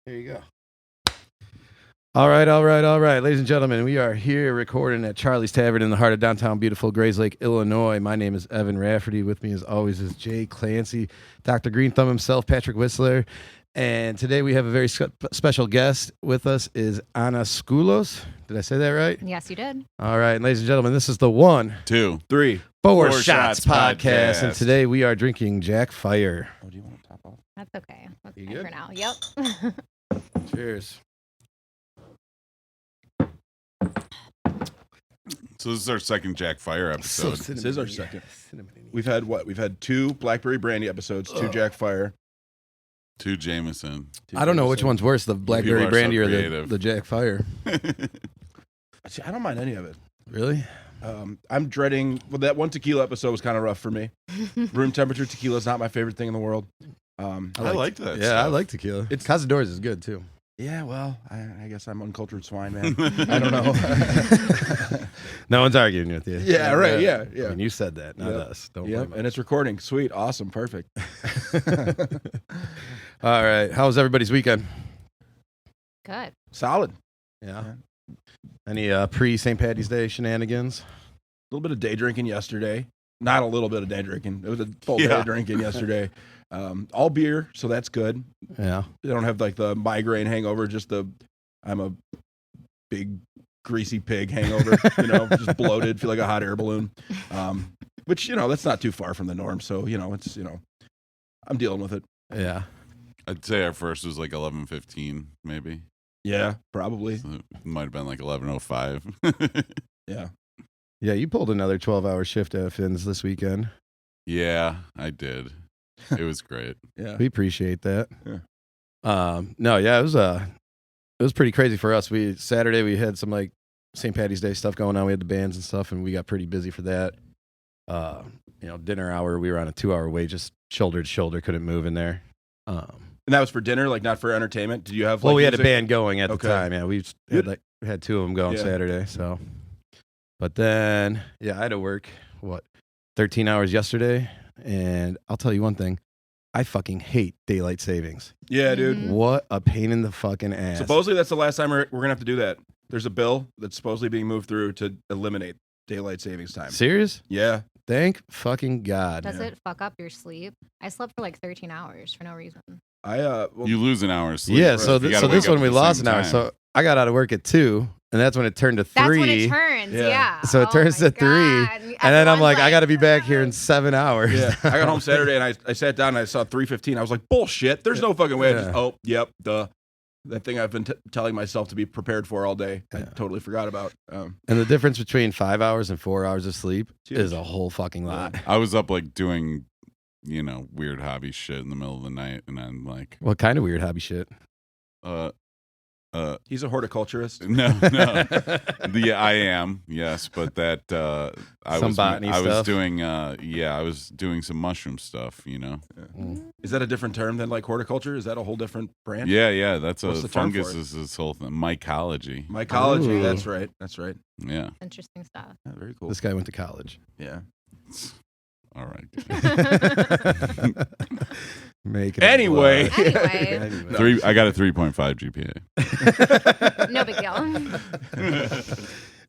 There you go. All right. Ladies and gentlemen, we are here recording at Charlie's Tavern in the heart of downtown beautiful Grays Lake, Illinois. My name is Evan Rafferty. With me, as always, is Jay Clancy, Dr. Green Thumb himself, Patrick Whistler. And today we have a very special guest with us is Ana Skoullos. Did I say that right? Yes, you did. All right. And ladies and gentlemen, this is the 1, 2, 3, 4 Shots podcast. And today we are drinking Jack Fire. Oh, do you want to top off? That's okay. That's You fine good? for now. Yep. Cheers. So this is our second Jack Fire episode. This is our second. We've had what? We've had 2 Blackberry Brandy episodes, 2 Jack Fire. 2 Jameson. I don't know which one's worse, the Blackberry are Brandy so or creative. the Jack Fire. See, I don't mind any of it. Really? I'm dreading. Well, that one tequila episode was kind of rough for me. Room temperature tequila is not my favorite thing in the world. I liked that. Yeah, stuff. I like tequila. It's Cazadores is good too. Yeah, well, I guess I'm uncultured swine, man. I don't know. No one's arguing with you. Yeah, right. Yeah. I mean, you said that, not Yep. us. Don't Yep, blame and it's recording. Sweet, awesome, perfect. us. All right. How was everybody's weekend? Good. Solid. Yeah. Any pre-St. Patty's Day shenanigans? A little bit of day drinking yesterday. Not a little bit of day drinking. It was a full day Yeah. drinking yesterday. All beer, so that's good. Yeah. I don't have like the migraine hangover, I'm a big greasy pig hangover, just bloated, feel like a hot air balloon. Which, that's not too far from the norm. So, I'm dealing with it. Yeah. I'd say our first was like 11:15, maybe. Yeah, probably. So it might have been like 11:05. Yeah. Yeah, you pulled another 12-hour shift at Finn's this weekend. Yeah, I did. It was great. Yeah. We appreciate that. Yeah. No, yeah, it was pretty crazy for us. Saturday we had some like St. Patty's Day stuff going on. We had the bands and stuff, and we got pretty busy for that. Dinner hour, we were on a 2-hour wait, just shoulder to shoulder, couldn't move in there. And that was for dinner, like not for entertainment? Did you have Well, we had a music? band going at Okay. the time. Yeah, we had 2 of them going Yeah. Saturday. So, but then I had to work 13 hours yesterday, and I'll tell you one thing: I fucking hate daylight savings. Yeah, dude. Mhm. What a pain in the fucking ass. Supposedly that's the last time we're going to have to do that. There's a bill that's supposedly being moved through to eliminate daylight savings time. Serious? Yeah. Thank fucking God. Does it fuck up your sleep? I slept for like 13 hours for no reason. You lose an hour of sleep. Yeah. So, You gotta so wake this up one at we the lost same an hour. time. So I got out of work at 2, and that's when it turned to 3. That's when it turns. Yeah. Yeah. So it turns my to 3, God. and then I'm like, I got to be back here in 7 hours. Yeah. I got home Saturday and I sat down and I saw 3:15. I was like, bullshit. There's no fucking way. Yeah. That thing I've been telling myself to be prepared for all day. I Yeah. totally forgot about. And the difference between 5 hours and 4 hours of sleep Huge. is a whole fucking lot. I was up like doing, weird hobby shit in the middle of the night, and I'm like, What kind of weird hobby shit? He's a horticulturist. no. I am, yes, but that I Some was botany I was stuff? doing I was doing some mushroom stuff, Is that a different term than like horticulture? Is that a whole different branch? Yeah, that's What's a the term for fungus it? is this whole thing. Mycology. Mycology. Ooh. That's right. Yeah. Interesting stuff. Yeah, very cool. This guy went to college. Yeah. All right. Make it Anyway. Anyway. I got a 3.5 GPA. No big deal.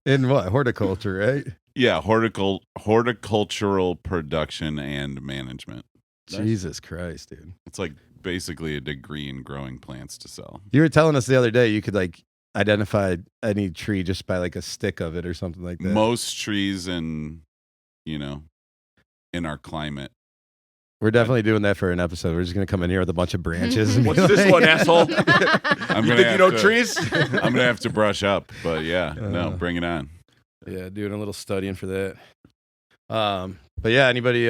In what? Horticulture, right? Yeah, horticultural production and management. Nice. Jesus Christ, dude. It's like basically a degree in growing plants to sell. You were telling us the other day you could like identify any tree just by like a stick of it or something like that. Most trees in our climate. We're definitely doing that for an episode. We're just going to come in here with a bunch of branches. And be What's this like- one, asshole? I'm You gonna think you have know to- trees? I'm gonna have to brush up, but yeah, no, bring it on. Yeah, doing a little studying for that. But yeah, anybody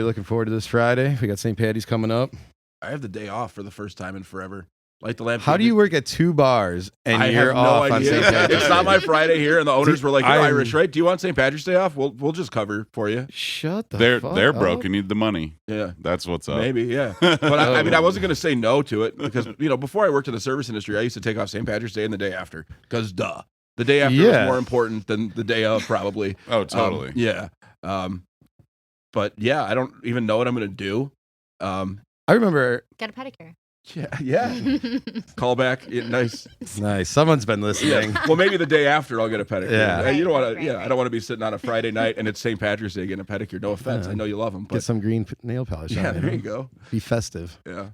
looking forward to this Friday? We got St. Patty's coming up. I have the day off for the first time in forever. Light the lamp. How do you work at 2 bars and I you're have no off on idea. St. Patrick's It's not Day? my Friday here, and the owners were like, "You're I'm- Irish, right? Do you want St. Patrick's Day off? We'll just cover for you." Shut the They're fuck broke up. and need the money. Yeah, That's what's up. maybe. Yeah, but I mean, I wasn't gonna say no to it because before I worked in the service industry, I used to take off St. Patrick's Day and the day after because the day after Yeah. was more important than the day of probably. Oh, totally. Yeah. But yeah, I don't even know what I'm gonna do. I remember Get a pedicure. Yeah. Call back. Yeah, nice. Nice. Someone's been listening. Yeah. Well, maybe the day after I'll get a pedicure. Yeah. Hey, you don't want to. Right, Yeah, right. I don't want to be sitting on a Friday night and it's St. Patrick's Day getting a pedicure. No offense, I know you love them, Get but some green nail polish yeah, on there you go. Be festive. Yeah.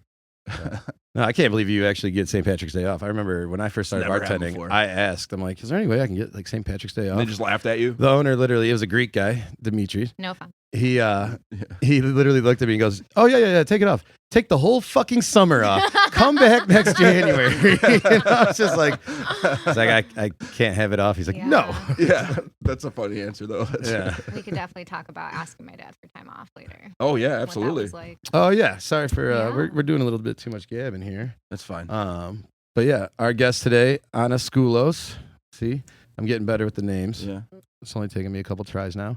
No, I can't believe you actually get St. Patrick's Day off. I remember when I first started Never happened bartending, before. I asked, I'm like, is there any way I can get like St. Patrick's Day off? They just laughed at you. The owner literally, it was a Greek guy, Dimitri. No fun. He literally looked at me and goes, "Oh yeah, take it off. Take the whole fucking summer off. Come back next January." It's just like, I can't have it off. He's like, Yeah. "No." Yeah, that's a funny answer though. Yeah. We could definitely talk about asking my dad for time off later. Oh yeah, What that absolutely. was like. Oh yeah. Sorry for Yeah. we're doing a little bit too much gabbing here. That's fine. But yeah, our guest today, Ana Skoullos. See, I'm getting better with the names. Yeah, It's only taking me a couple tries now.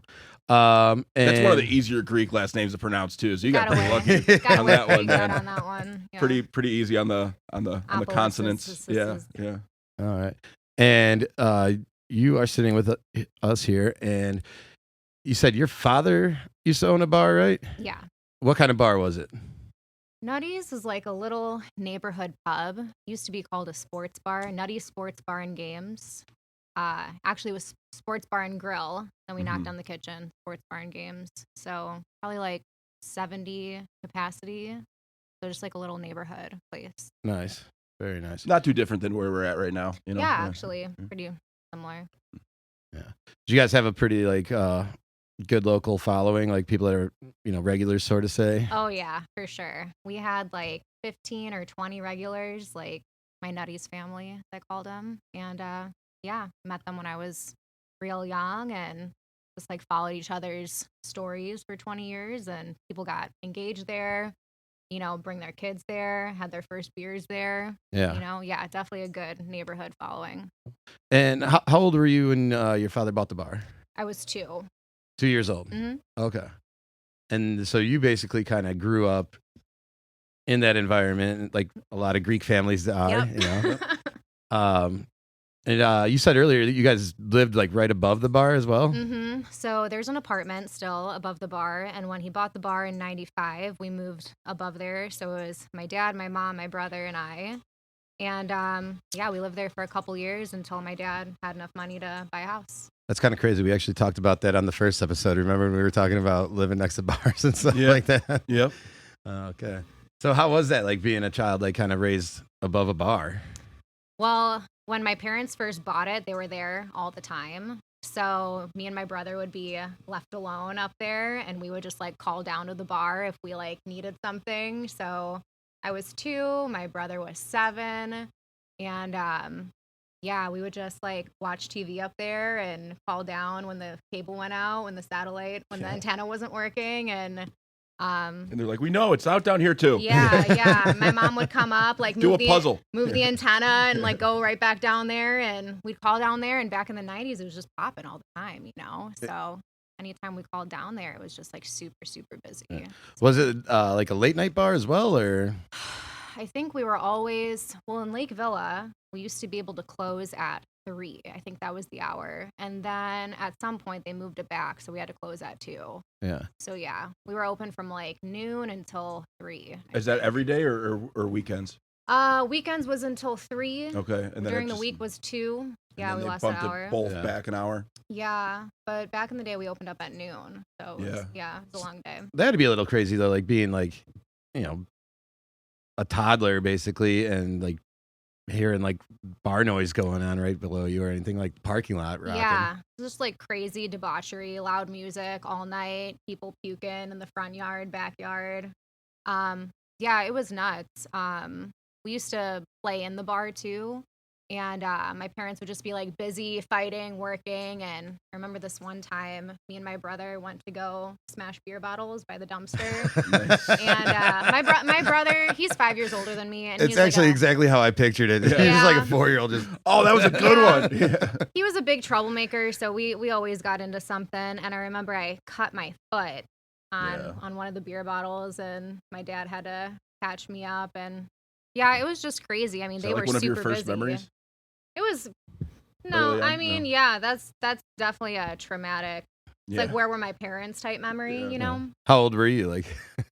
And that's one of the easier Greek last names to pronounce too. So you got Got pretty away. lucky Got on away that pretty one, good man. on that one. Yeah. Pretty easy on the consonants. Yeah, yeah. All right. And you are sitting with us here, and you said your father used to own a bar, right? Yeah. What kind of bar was it? Nutty's is like a little neighborhood pub. Used to be called a sports bar. Nutty's Sports Bar and Games. Actually, it was Sports Bar and Grill. Then we knocked down the kitchen. Sports Bar and Games. So probably like 70 capacity. So just like a little neighborhood place. Nice. Very nice. Not too different than where we're at right now. You know. Yeah, actually, pretty similar. Yeah. Do you guys have a pretty like good local following, like people that are, regulars, sort of say? Oh yeah, for sure. We had like 15 or 20 regulars, like my Nutty's family, they called them. And yeah, met them when I was real young and just like followed each other's stories for 20 years. And people got engaged there, bring their kids there, had their first beers there. Yeah. Yeah, definitely a good neighborhood following. And how old were you when your father bought the bar? I was 2. 2 years old. Mm-hmm. Okay. And so you basically kind of grew up in that environment, like a lot of Greek families are, Yep. And you said earlier that you guys lived like right above the bar as well. Mm-hmm. So there's an apartment still above the bar. And when he bought the bar in 95, we moved above there. So it was my dad, my mom, my brother, and I. And yeah, we lived there for a couple years until my dad had enough money to buy a house. That's kind of crazy. We actually talked about that on the first episode. Remember when we were talking about living next to bars and stuff like that? Yep. Okay. So how was that, like being a child, like kind of raised above a bar? Well, when my parents first bought it, they were there all the time. So me and my brother would be left alone up there, and we would just like call down to the bar if we like needed something. So I was 2, my brother was 7, and yeah, we would just like watch TV up there and call down when the cable went out, when the antenna wasn't working, and they're like, we know it's out down here too. yeah. My mom would come up, like Do a puzzle. move the antenna, and like go right back down there, and we'd call down there. And back in the 90s, it was just popping all the time, So anytime we called down there, it was just like super, super busy. Was it like a late night bar as well, or? I think we were always, in Lake Villa, we used to be able to close at 3. I think that was the hour. And then at some point they moved it back, so we had to close at 2. Yeah. So yeah, we were open from like noon until 3. Is that every day or weekends? Weekends was until 3. Okay. And then During the week was 2. Yeah, we lost an hour. Both back an hour. Yeah, but back in the day we opened up at noon. So it was, Yeah. it was a long day. That had to be a little crazy though, like being like, a toddler basically, and like hearing like bar noise going on right below you or anything, like parking lot rocking. Yeah, just like crazy debauchery, loud music all night, people puking in the front yard, backyard. Yeah, it was nuts. We used to play in the bar too, and my parents would just be like busy fighting, working. And I remember this one time, me and my brother went to go smash beer bottles by the dumpster. And my brother, he's 5 years older than me, and It's he's actually like exactly how I pictured it. He's Yeah. like a 4-year-old just. Oh, that was a good one. Yeah. he was a big troublemaker, so we always got into something. And I remember I cut my foot on one of the beer bottles, and my dad had to patch me up. And yeah, it was just crazy. I mean, they like were one of super your first busy. memories? It was Early on? I mean, No. yeah, that's definitely a traumatic It's like where were my parents type memory, you know? How old were you? Like,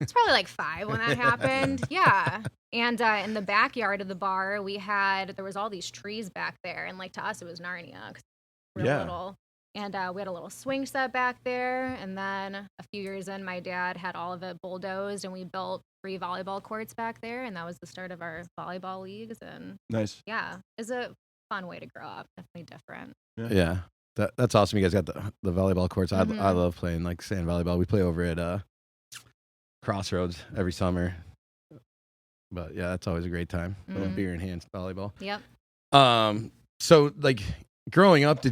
It's probably like 5 when that happened. Yeah. And in the backyard of the bar, there was all these trees back there. And like to us, it was Narnia 'cause we were little. And we had a little swing set back there. And then a few years in, my dad had all of it bulldozed and we built 3 volleyball courts back there. And that was the start of our volleyball leagues. And Nice. yeah, it's a fun way to grow up. Definitely different. yeah. That's awesome. You guys got the volleyball courts. I love playing like sand volleyball. We play over at Crossroads every summer. But yeah, that's always a great time. Beer enhanced volleyball. Yep. So like growing up,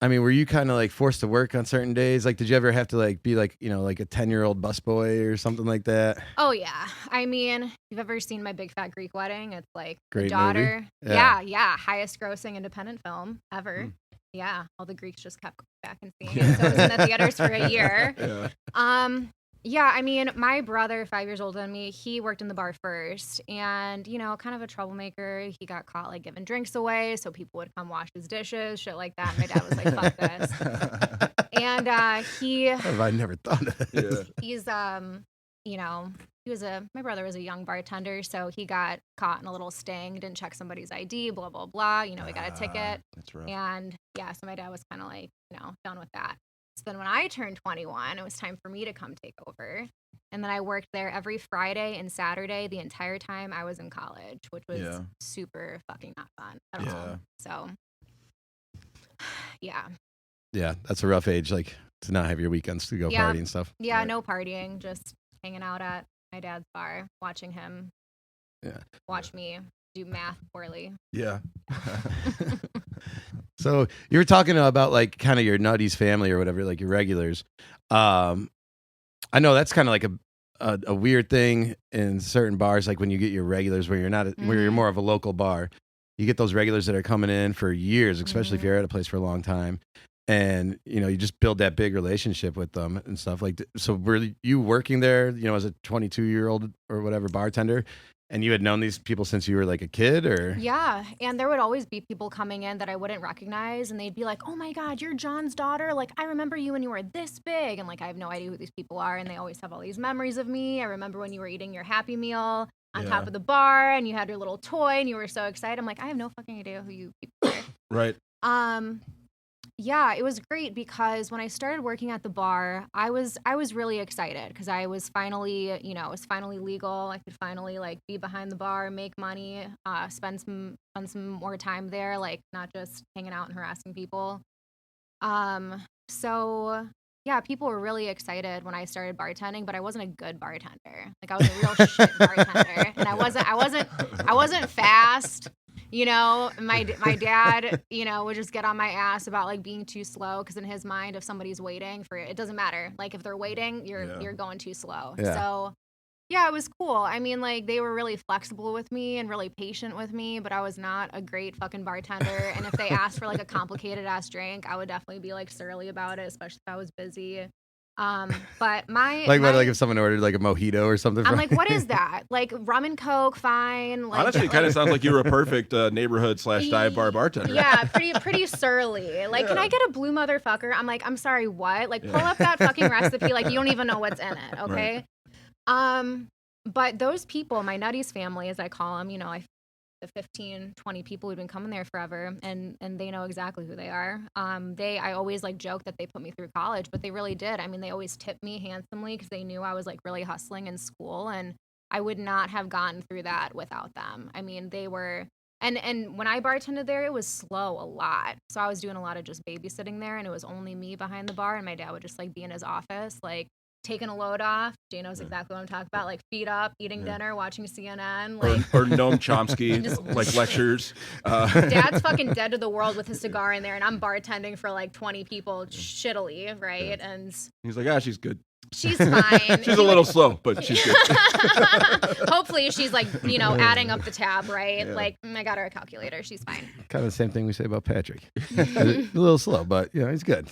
were you kind of like forced to work on certain days? Like, did you ever have to like be like, like a 10-year-old busboy or something like that? Oh yeah. I mean, you've ever seen My Big Fat Greek Wedding? It's like Great the daughter. movie. Yeah. Highest grossing independent film ever. Yeah. All the Greeks just kept going back and seeing it. So it was in the theaters for a year. Yeah, I mean, my brother, 5 years older than me, he worked in the bar first and, kind of a troublemaker. He got caught like giving drinks away so people would come wash his dishes, shit like that. My dad was like, fuck this. And I never thought of that. He's, my brother was a young bartender, so he got caught in a little sting, didn't check somebody's ID, blah, blah, blah. We got a ticket. That's rough. And yeah, so my dad was kind of like, done with that. So then when I turned 21, it was time for me to come take over. And then I worked there every Friday and Saturday the entire time I was in college, which was super fucking not fun at all. So, yeah. Yeah, that's a rough age, like to not have your weekends to go party and stuff. Yeah, no partying, just hanging out at my dad's bar, watching him watch me do math poorly. Yeah. So you were talking about like kind of your nutties family or whatever, like your regulars. I know that's kind of like a weird thing in certain bars, like when you get your regulars where where you're more of a local bar. You get those regulars that are coming in for years, especially if you're at a place for a long time. And, you just build that big relationship with them and stuff like that. So were you working there, as a 22-year-old or whatever bartender? And you had known these people since you were like a kid, or? Yeah. And there would always be people coming in that I wouldn't recognize. And they'd be like, oh my God, you're John's daughter. Like, I remember you when you were this big. And like, I have no idea who these people are. And they always have all these memories of me. I remember when you were eating your Happy Meal on top of the bar and you had your little toy and you were so excited. I'm like, I have no fucking idea who you people are. Right. Yeah, it was great because when I started working at the bar, I was really excited because I was finally, it was finally legal. I could finally like be behind the bar, make money, spend some more time there, like not just hanging out and harassing people. So yeah, people were really excited when I started bartending, but I wasn't a good bartender. Like I was a real shit bartender, and I wasn't fast. My dad, would just get on my ass about like being too slow because in his mind, if somebody's waiting for it, it doesn't matter. Like if they're waiting, you're going too slow. Yeah. So yeah, it was cool. I mean, like they were really flexible with me and really patient with me, but I was not a great fucking bartender. And if they asked for like a complicated ass drink, I would definitely be like surly about it, especially if I was busy. But like if someone ordered like a mojito or something. I'm like, what is that? Like rum and Coke, fine. Like, honestly, it kind of sounds like you were a perfect neighborhood / dive bar bartender. Yeah, pretty surly. Like, can I get a blue motherfucker? I'm like, I'm sorry, what? Like, pull up that fucking recipe. Like, you don't even know what's in it, okay? Right. But those people, my nutties family, as I call them, the 15, 20 people who've been coming there forever, and they know exactly who they are. I always like joke that they put me through college, but they really did. I mean, they always tipped me handsomely because they knew I was like really hustling in school, and I would not have gotten through that without them. I mean, they were, and when I bartended there, it was slow a lot. So I was doing a lot of just babysitting there, and it was only me behind the bar, and my dad would just like be in his office, like taking a load off. Jay knows exactly what I'm talking about. Like feet up, eating dinner, watching CNN. Like or Noam Chomsky, like lectures. Dad's fucking dead to the world with his cigar in there, and I'm bartending for like 20 people shittily, right? Yeah. And he's like, she's good. She's fine. She's a little slow, but she's good. Hopefully she's like, adding up the tab, right? Yeah. Like, I got her a calculator. She's fine. Kind of the same thing we say about Patrick. A little slow, but he's good.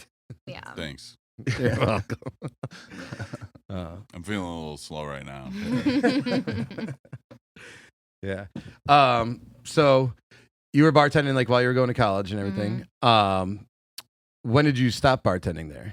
Yeah. Thanks. You're welcome. I'm feeling a little slow right now. Yeah. So you were bartending like while you were going to college and everything. when did you stop bartending there?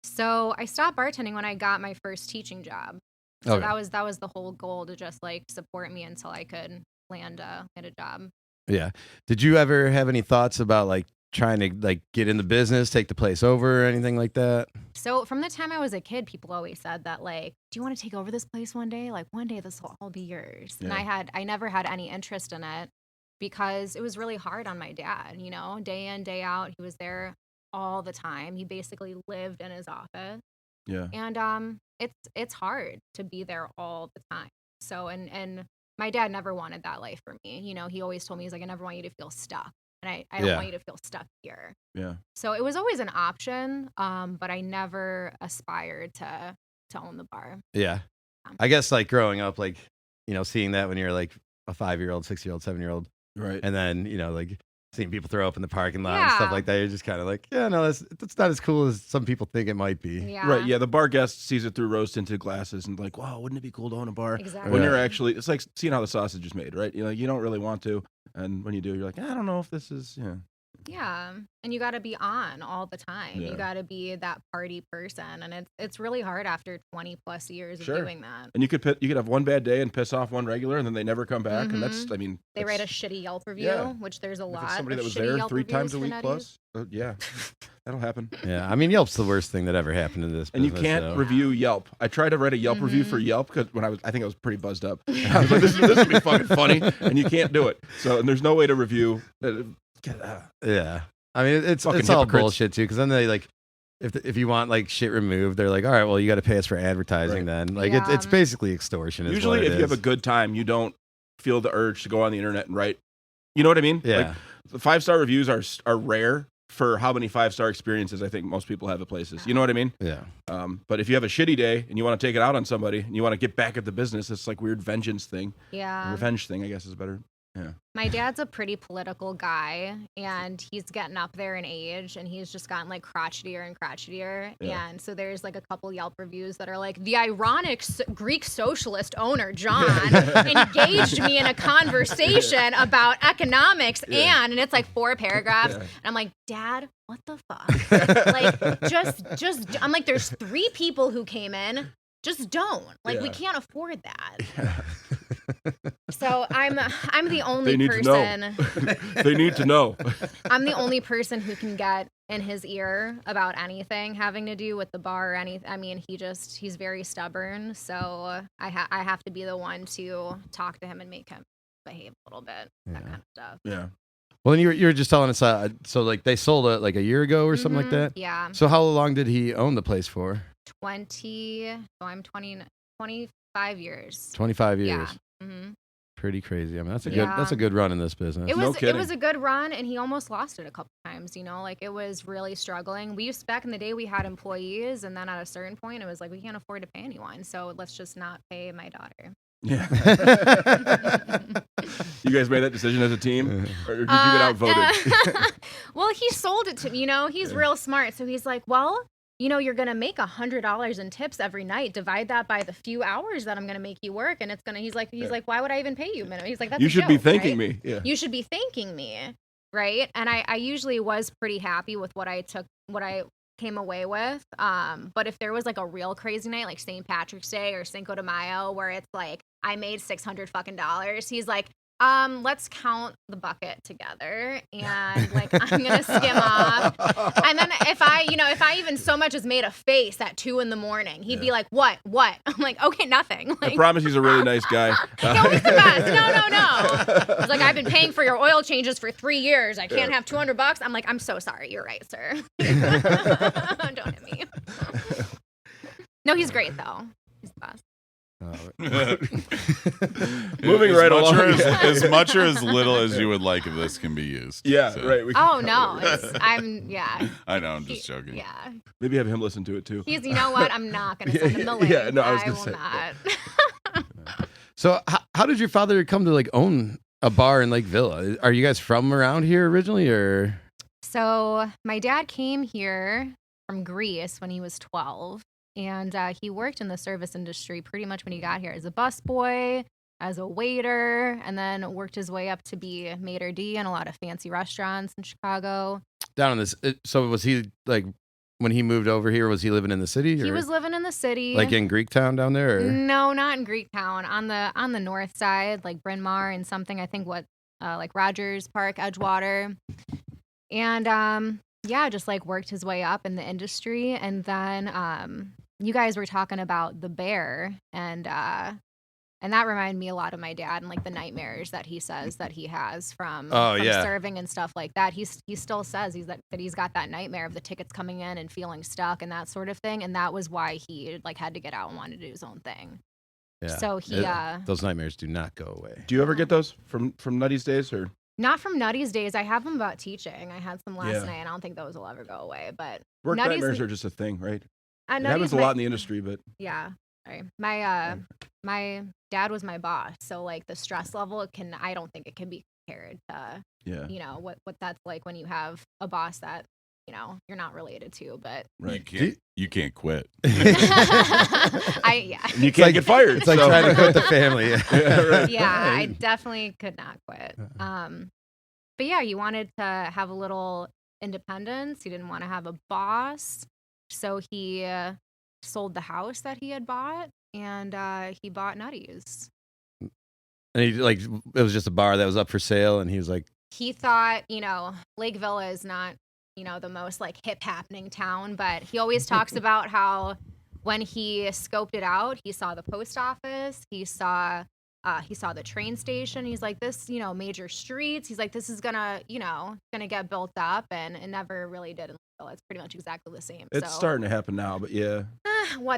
So I stopped bartending when I got my first teaching job. So Okay. that was the whole goal, to just like support me until I could land a job. Yeah. Did you ever have any thoughts about like trying to like get in the business, take the place over, or anything like that? So from the time I was a kid, people always said that, like, do you want to take over this place one day? Like, one day this will all be yours. And I never had any interest in it because it was really hard on my dad, you know, day in, day out. He was there all the time. He basically lived in his office. Yeah. And it's hard to be there all the time. So and my dad never wanted that life for me. You know, he always told me, he's like, I never want you to feel stuck. And I don't want you to feel stuck here. Yeah. So it was always an option, but I never aspired to own the bar. Yeah. I guess like growing up, like, you know, seeing that when you're like a 5-year-old, 6-year-old, 7-year-old. Right. And then, you know, like seeing people throw up in the parking lot and stuff like that. You're just kind of like, yeah, no, that's not as cool as some people think it might be. Yeah. Right. Yeah. The bar guest sees it through rose tinted glasses and like, wow, wouldn't it be cool to own a bar? Exactly. When you're actually, it's like seeing how the sausage is made, right? You know, you don't really want to. And when you do, you're like, I don't know if this is, yeah. Yeah. And you got to be on all the time. Yeah. You got to be that party person. And it's really hard after 20 plus years of doing that. And you could have one bad day and piss off one regular and then they never come back. And that's, I mean, they write a shitty Yelp review, which there's a lot. Somebody of that was shitty there Yelp 3 times a reviews week for plus. Yeah. That'll happen. Yeah. I mean, Yelp's the worst thing that ever happened to this And you business, can't so. review Yelp. I tried to write a Yelp review for Yelp because I think I was pretty buzzed up. I was like, this will be fucking funny. And you can't do it. So, and there's no way to review. Yeah. I mean, it's all hypocrites. bullshit too. Because then they like, if you want like shit removed, they're like, all right, well, you got to pay us for advertising then. Like it's basically extortion. Usually, if you have a good time, you don't feel the urge to go on the internet and write. You know what I mean? Yeah. Like, the 5-star reviews are rare for how many 5-star experiences I think most people have at places. You know what I mean? Yeah. But if you have a shitty day and you want to take it out on somebody and you want to get back at the business, it's like weird vengeance thing. Yeah. Revenge thing, I guess, is better. Yeah. My dad's a pretty political guy, and he's getting up there in age, and he's just gotten like crotchetier and crotchetier. Yeah. And so there's like a couple Yelp reviews that are like, the ironic Greek socialist owner, John, engaged me in a conversation about economics, and it's like 4 paragraphs. And I'm like, Dad, what the fuck? Like, just, I'm like, there's 3 people who came in. Just don't. Like, we can't afford that. Yeah. So I'm the only They need person. to know. They need to know. I'm the only person who can get in his ear about anything having to do with the bar or anything. I mean, he's very stubborn. So I have to be the one to talk to him and make him behave a little bit. That kind of stuff. Yeah. Well, and you were just telling us, so like they sold it like a year ago or something like that. Yeah. So how long did he own the place for? 20. So I'm 25 years. 25 years. Yeah. Mm-hmm. Pretty crazy. I mean, that's a good run in this business. It was No kidding. it was a good run, and he almost lost it a couple times. You know, like it was really struggling. Back in the day, we had employees, and then at a certain point, it was like we can't afford to pay anyone, so let's just not pay my daughter. Yeah. You guys made that decision as a team, or did you get outvoted? Well, he sold it to me. You know, he's real smart, so he's like, well, you know, you're gonna make $100 in tips every night. Divide that by the few hours that I'm gonna make you work, and it's gonna. He's like, why would I even pay you minimum? He's like, that's You a should be joke, thanking right? me. Yeah. You should be thanking me, right? And I usually was pretty happy with what I came away with. But if there was like a real crazy night, like St. Patrick's Day or Cinco de Mayo, where it's like I made $600 fucking dollars, he's like, let's count the bucket together, and like I'm gonna skim off. And then if I even so much as made a face at 2 a.m, he'd be like, what? I'm like, okay, nothing. Like, I promise he's a really nice guy. no, he's the best. No. He's like, I've been paying for your oil changes for 3 years. I can't have $200. I'm like, I'm so sorry. You're right, sir. Don't hit me. No, he's great though. He's the best. Moving right along. As much or as little as you would like if this can be used. Yeah, So, right. Oh no, I know, I'm just joking. Yeah. Maybe have him listen to it too. You know what? I'm not gonna send him the link. Yeah, no, I was I gonna will say. not. So how did your father come to like own a bar in Lake Villa? Are you guys from around here originally, or? So my dad came here from Greece when he was 12. And he worked in the service industry pretty much when he got here as a busboy. as a waiter, and then worked his way up to be maitre d' in a lot of fancy restaurants in Chicago. Down in this, so was he like when he moved over here? Was he living in the city? He or, was living in the city, like in Greektown down there. Or? No, not in Greektown. On the north side, like Bryn Mawr and something. I think like Rogers Park, Edgewater, and yeah, just like worked his way up in the industry, and then you guys were talking about the bear, and that reminded me a lot of my dad and like the nightmares that he says that he has from serving and stuff like that. He still says that he's got that nightmare of the tickets coming in and feeling stuck and that sort of thing, and that was why he like had to get out and wanted to do his own thing. Yeah. So he those nightmares do not go away. Do you ever get those from Nutty's days or? Not from Nutty's days. I have them about teaching. I had some last night, and I don't think those will ever go away. But Work Nutty's, nightmares are just a thing, right? It Nutty's happens a lot in the industry, but yeah. Sorry. My dad was my boss, so like the stress level I don't think it can be compared to you know what that's like when you have a boss that you know you're not related to, but you can't quit. You can't get fired. It's like trying to quit the family. I definitely could not quit. But yeah, you wanted to have a little independence. He didn't want to have a boss, so he sold the house that he had bought, and he bought Nutty's. And he like it was just a bar that was up for sale, and he was like, he thought, you know, Lake Villa is not, you know, the most like hip happening town, but he always talks about how when he scoped it out, he saw the post office, he saw the train station. He's like, this, you know, major streets. He's like, this is gonna get built up, and it never really did. It's pretty much exactly the same. It's starting to happen now, but yeah.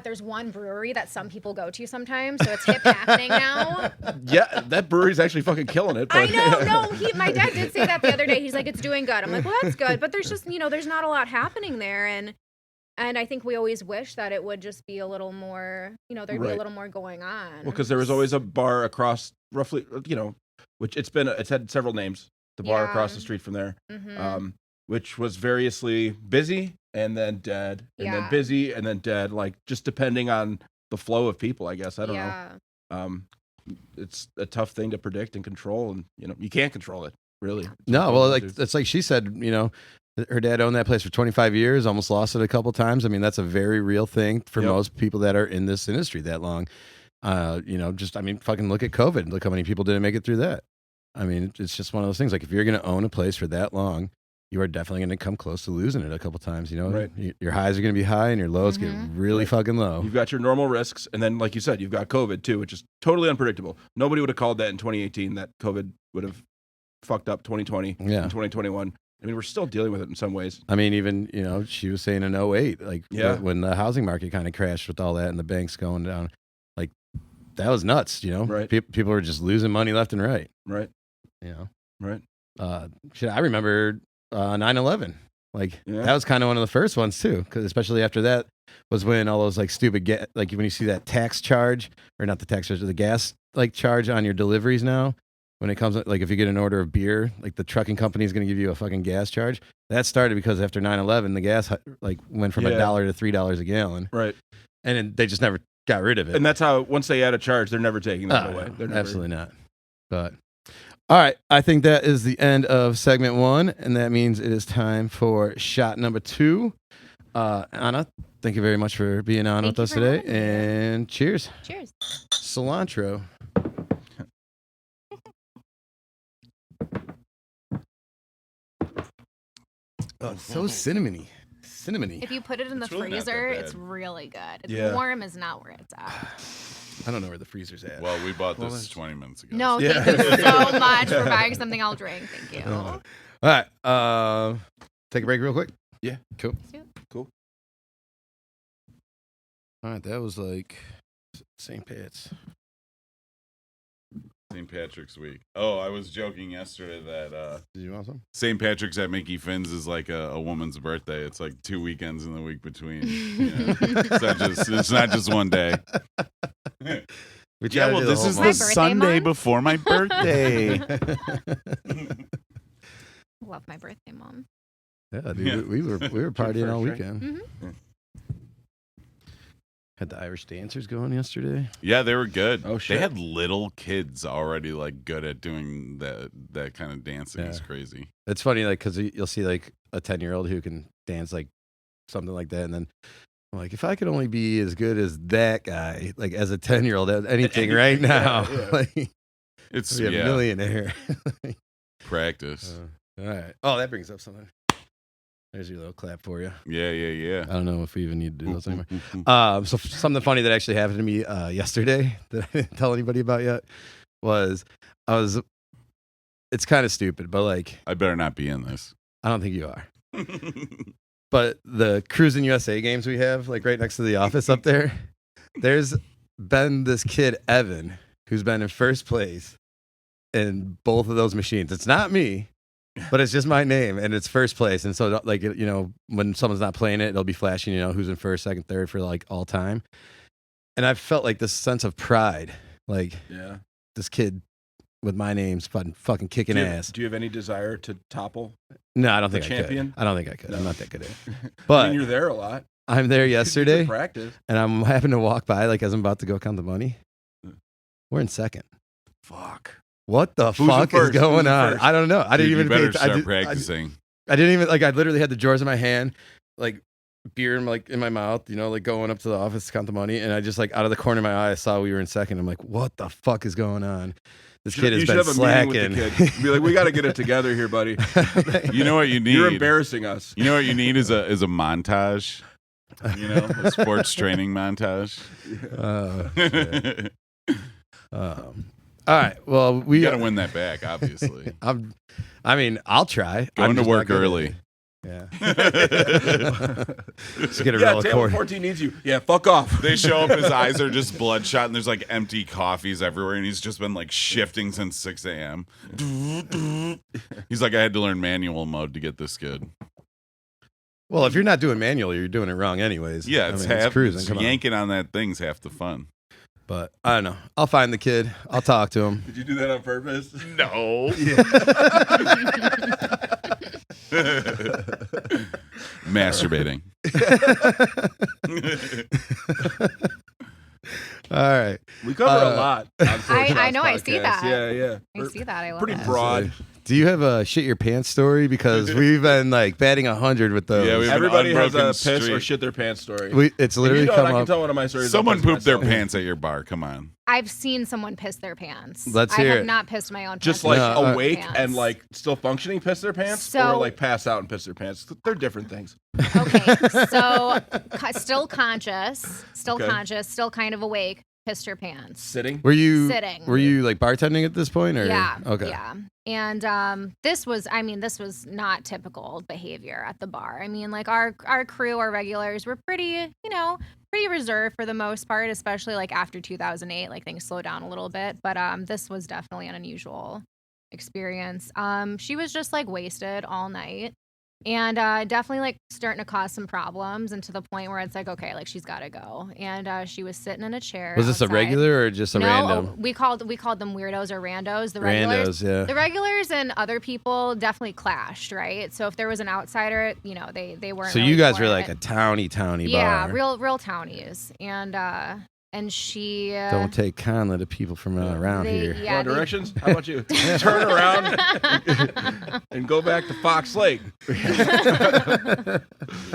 There's one brewery that some people go to sometimes, so it's hip happening now. Yeah, that brewery's actually fucking killing it. But... I know, no. My dad did say that the other day. He's like, it's doing good. I'm like, well, that's good, but there's just, you know, there's not a lot happening there, and I think we always wish that it would just be a little more, you know, there'd be a little more going on. Well, because there was always a bar across, roughly, you know, which it's had several names. The bar across the street from there. Mm-hmm. Which was variously busy and then dead and then busy and then dead, like just depending on the flow of people, I guess. I don't know. It's a tough thing to predict and control, and you know, you can't control it, really. No, well, like it's like she said, you know, her dad owned that place for 25 years, almost lost it a couple times. I mean, that's a very real thing for most people that are in this industry that long. You know, fucking look at COVID. Look how many people didn't make it through that. I mean, it's just one of those things. Like if you're going to own a place for that long, you are definitely going to come close to losing it a couple times. You know, right. Your highs are going to be high and your lows get really fucking low. You've got your normal risks, and then, like you said, you've got COVID too, which is totally unpredictable. Nobody would have called that in 2018 that COVID would have fucked up 2020 and 2021. I mean, we're still dealing with it in some ways. I mean, even, you know, she was saying in 08, like when the housing market kind of crashed with all that and the banks going down, like that was nuts, you know? Right. People were just losing money left and right. Right. You know? Right. Shit, I remember 9/11. Like that was kind of one of the first ones too, because especially after that was when all those like stupid like when you see that tax charge, or not the tax charge, the gas like charge on your deliveries now. When it comes, like if you get an order of beer, like the trucking company is going to give you a fucking gas charge. That started because after 9/11, the gas like went from $1 to $3 a gallon. Right. And they just never got rid of it. And that's how, once they add a charge, they're never taking that away. Absolutely not. But all right, I think that is the end of segment 1, and that means it is time for shot number 2. Ana, thank you very much for being on with us today, and cheers. Cheers. Cilantro. Oh, it's so cinnamony. If you put it in the freezer, it's really good. It's warm is not where it's at. I don't know where the freezer's at. Well, we bought this 20 minutes ago. No, thank you so much for buying something I'll drink. Thank you. All right. Take a break real quick. Yeah. Cool. Cool. All right. That was like St. Pat's. St. Patrick's week. Oh, I was joking yesterday that did you want some? St. Patrick's at Mickey Finn's is like a woman's birthday. It's like 2 weekends in the week between. You know? It's not just one day. Yeah, well, this is the Sunday before my birthday. Love my birthday, Mom. Yeah, dude, we were partying all weekend. Mm-hmm. Had the Irish dancers going yesterday. Yeah, they were good. Oh, shit. They had little kids already like good at doing that kind of dancing. Yeah. It's crazy. It's funny, like, because you'll see like a 10-year-old who can dance like something like that, and then I'm like, if I could only be as good as that guy, like as a 10-year-old at anything right now, yeah. like, It's I'd be a millionaire. practice. All right. Oh, that brings up something. There's your little clap for you. Yeah. I don't know if we even need to do those anymore. So something funny that actually happened to me yesterday that I didn't tell anybody about yet was it's kind of stupid, but like, I better not be in this. I don't think you are. But the Cruising USA games we have, like right next to the office up there, there's been this kid, Evan, who's been in first place in both of those machines. It's not me, but it's just my name and it's first place. And so, like, you know, when someone's not playing it, it'll be flashing, you know, who's in first, second, third for like all time. And I've felt like this sense of pride, like this kid with my name's fucking kicking ass. Do you have any desire to topple? No, I don't think champion? I could. I don't think I could. No. I'm not that good at it. I But mean, you're there a lot. I'm there yesterday. Good practice. And I'm having to walk by like as I'm about to go count the money. We're in second. Fuck. What the Who's in fuck is first? going Who's in on? first? I don't know. I didn't Dude, even you better pay- start I did- practicing. I didn't even like. I literally had the drawers in my hand, like beer in like in my mouth. You know, like going up to the office to count the money, and I just like out of the corner of my eye I saw we were in second. I'm like, what the fuck is going on? This kid has You been should have a meeting slacking. with the kid. Be like, we got to get it together here, buddy. You know what you need? You're embarrassing us. You know what you need is a montage. You know, a sports training montage. Shit. All right. Well, we You got to win that back, obviously. I mean, I'll try. Going I'm to just work not good at early. it. Yeah. Just get a Yeah, real table cord. 14 needs you. Yeah, fuck off. They show up, his eyes are just bloodshot, and there's like empty coffees everywhere, and he's just been like shifting since 6 a.m. He's like, I had to learn manual mode to get this good. Well, if you're not doing manual, you're doing it wrong anyways. Yeah, I it's mean, half cruising. Come on. yanking on that thing's half the fun. But I don't know. I'll find the kid. I'll talk to him. Did you do that on purpose? No. Masturbating. All right. We cover a lot. On I know, I see podcast. that. Yeah. I see that. I love Pretty it. broad. Do you have a shit your pants story? Because we've been like batting 100 with those. Yeah, we have an Everybody has a unbroken piss or streak. shit their pants story. It's literally you know, come I can up. tell one of my stories. Someone I'll piss pooped their myself. pants at your bar. Come on. I've seen someone piss their pants. Let's I hear have it. not pissed my own Just pants. like No, awake pants. and like still functioning, piss their pants, So- or like pass out and piss their pants. They're different things. Okay, so still conscious, Okay. still kind of awake, pissed her pants. Sitting. Were you Sitting. Were you like bartending at this point, or Yeah. Okay. Yeah. And this was not typical behavior at the bar. I mean, like our crew, our regulars were pretty reserved for the most part, especially like after 2008, like things slowed down a little bit. But this was definitely an unusual experience. She was just like wasted all night. And definitely like starting to cause some problems, and to the point where it's like, okay, like she's got to go. And she was sitting in a chair. Was this a outside. regular or just a No, random? we called them weirdos or randos. The regulars, Randos, yeah. the regulars and other people definitely clashed, right? So if there was an outsider, you know, they weren't. So really you guys for were like it. a towny yeah, bar. real townies, and she Don't take kindly to people from around they- here. Yeah, Want they- directions? How about you turn around and go back to Fox Lake?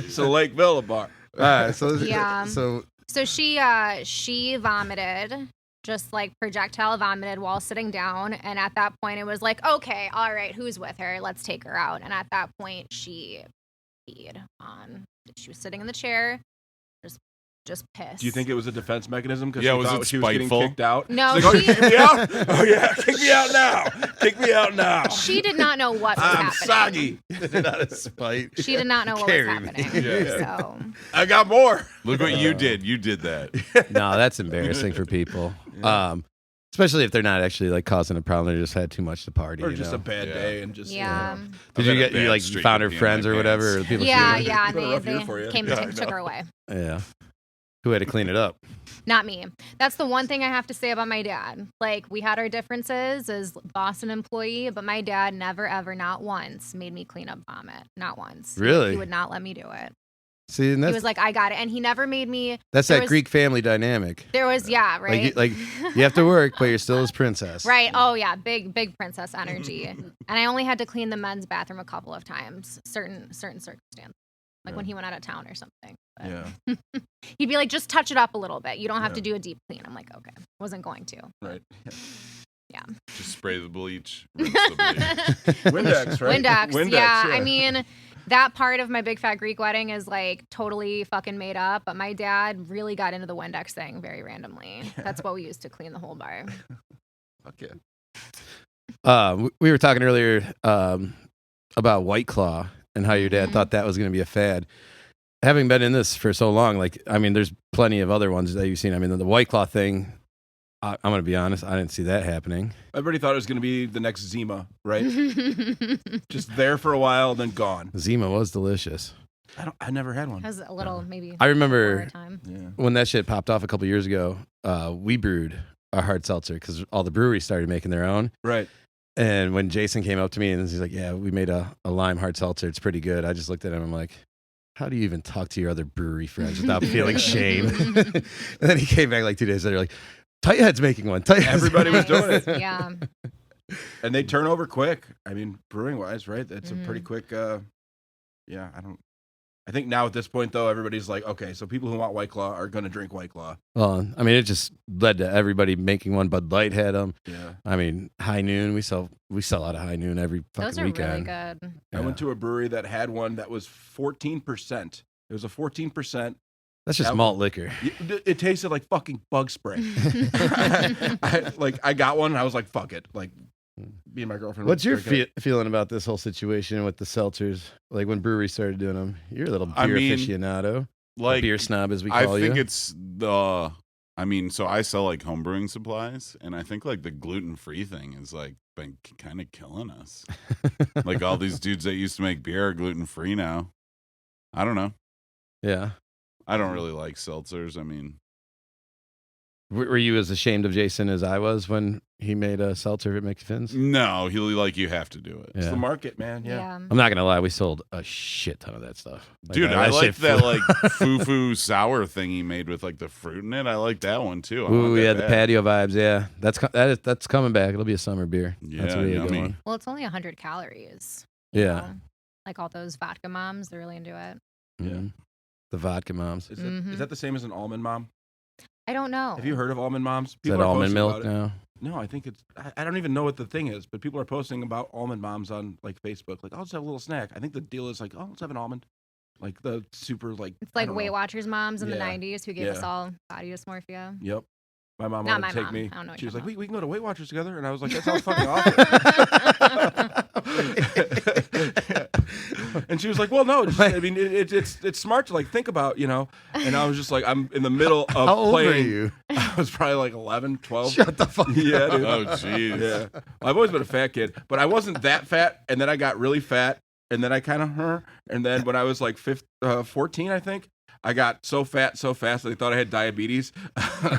So Lakeville bar. All right, so Yeah. so So she vomited, just like projectile vomited while sitting down. And at that point, it was like, okay, all right, who's with her? Let's take her out. And at that point, she peed on. She was sitting in the chair, just pissed. Do you think it was a defense mechanism? Because Yeah, she was thought it she was getting spiteful? kicked out. No, She's like, oh, you she- kick me out? Oh yeah, kick me out now. Kick me out now. She did not know what was I'm happening. soggy. not a spite. She did not know what was Carry me. happening. Yeah. So I got more. Look what you did. You did that. No, that's embarrassing for people. Especially if they're not actually like causing a problem. They just had too much to party. Or you just know? a bad Yeah. day and just yeah, Did you get you like found her friends or whatever? Or people yeah, she- yeah. It's been a And rough year they for you. came Yeah, and I took know. her away. Yeah. Who had to clean it up? Not me. That's the one thing I have to say about my dad. Like, we had our differences as Boston employee, but my dad never, ever, not once made me clean up vomit. Not once. Really? He would not let me do it. See, and He that's was like, I got it. And he never made me. that's there that was- Greek family dynamic. There was, yeah, right? Like you have to work, but you're still his princess. Right. Oh, yeah. Big princess energy. And I only had to clean the men's bathroom a couple of times, certain circumstances. Like when he went out of town or something. But Yeah. he'd be like, just touch it up a little bit. You don't have to do a deep clean. I'm like, okay. Wasn't going to. Right. Yeah. Just spray the bleach. Rinse the bleach. Windex, right? Windex. Yeah. I mean, that part of my big fat Greek wedding is like totally fucking made up. But my dad really got into the Windex thing very randomly. That's what we used to clean the whole bar. Fuck yeah. We were talking earlier about White Claw and how your dad thought that was going to be a fad. Having been in this for so long, like, I mean, there's plenty of other ones that you've seen. I mean, the White Claw thing, I'm going to be honest, I didn't see that happening. Everybody thought it was going to be the next Zima, right? Just there for a while, then gone. Zima was delicious. I never had one. Has a little maybe. I remember time. Yeah. when that shit popped off a couple years ago, we brewed a hard seltzer because all the breweries started making their own. Right. And when Jason came up to me and he's like, yeah, we made a lime hard seltzer. It's pretty good. I just looked at him. I'm like, how do you even talk to your other brewery friends without feeling shame? And then he came back like 2 days later, like, Tighthead's making one. Everybody was doing it. Yeah. And they turn over quick. I mean, brewing wise, right? It's a pretty quick. Yeah, I think now at this point though, everybody's like, okay, so people who want White Claw are going to drink White Claw. Well, I mean, it just led to everybody making one. Bud Light had them. Yeah. I mean, High Noon. We sell out of High Noon every fucking Those are weekend. really good. I went to a brewery that had one that was 14%. It was a 14%. That's just malt liquor. It tasted like fucking bug spray. I got one and I was like, fuck it. Like, me and my girlfriend. What's your feeling about this whole situation with the seltzers? Like when breweries started doing them, you're a little beer aficionado, Like beer snob as we call you. I think it's the. I mean, so I sell like homebrewing supplies, and I think like the gluten-free thing is like been kind of killing us. Like all these dudes that used to make beer are gluten-free now. I don't know. Yeah. I don't really like seltzers. I mean, Were you as ashamed of Jason as I was when he made a seltzer at McFinn's? no, you have to do it. It's Yeah. the market, man. Yeah. I'm not gonna lie, we sold a shit ton of that stuff. Like, Dude, I that like shit that flew- like foo-foo sour thing he made with like the fruit in it. I like that one too. I Ooh, want that yeah, the bad. patio vibes. Yeah, that's coming back. It'll be a summer beer. That's Yeah, really yummy. going. Well, it's only 100 calories. you Yeah. know? Like all those vodka moms, they're really into it. Mhm. The vodka moms. Is Mhm. that the same as an almond mom? I don't know. Have you heard of almond moms? Is that are almond posting milk about it. now? No, I think it's. I don't even know what the thing is, but people are posting about almond moms on like Facebook. Like, I'll just have a little snack. I think the deal is like, oh, let's have an almond. Like the super like. It's I like don't Weight know. Watchers moms in the Yeah. 90s who gave us all body dysmorphia. Yep. My mom Not wanted my to take mom. me. I don't know what She was you're like, we can go to Weight Watchers together, and I was like, that sounds fucking awful. And she was like, well, no. I mean, it's smart to like think about, you know. And I was just like, I'm in the middle of How old playing. are you? I was probably like 11, 12. Shut the fuck Yeah, up. dude. Oh jeez. Yeah. I've always been a fat kid, but I wasn't that fat, and then I got really fat, and then I kind of and then when I was like 14, I think, I got so fat so fast that they thought I had diabetes.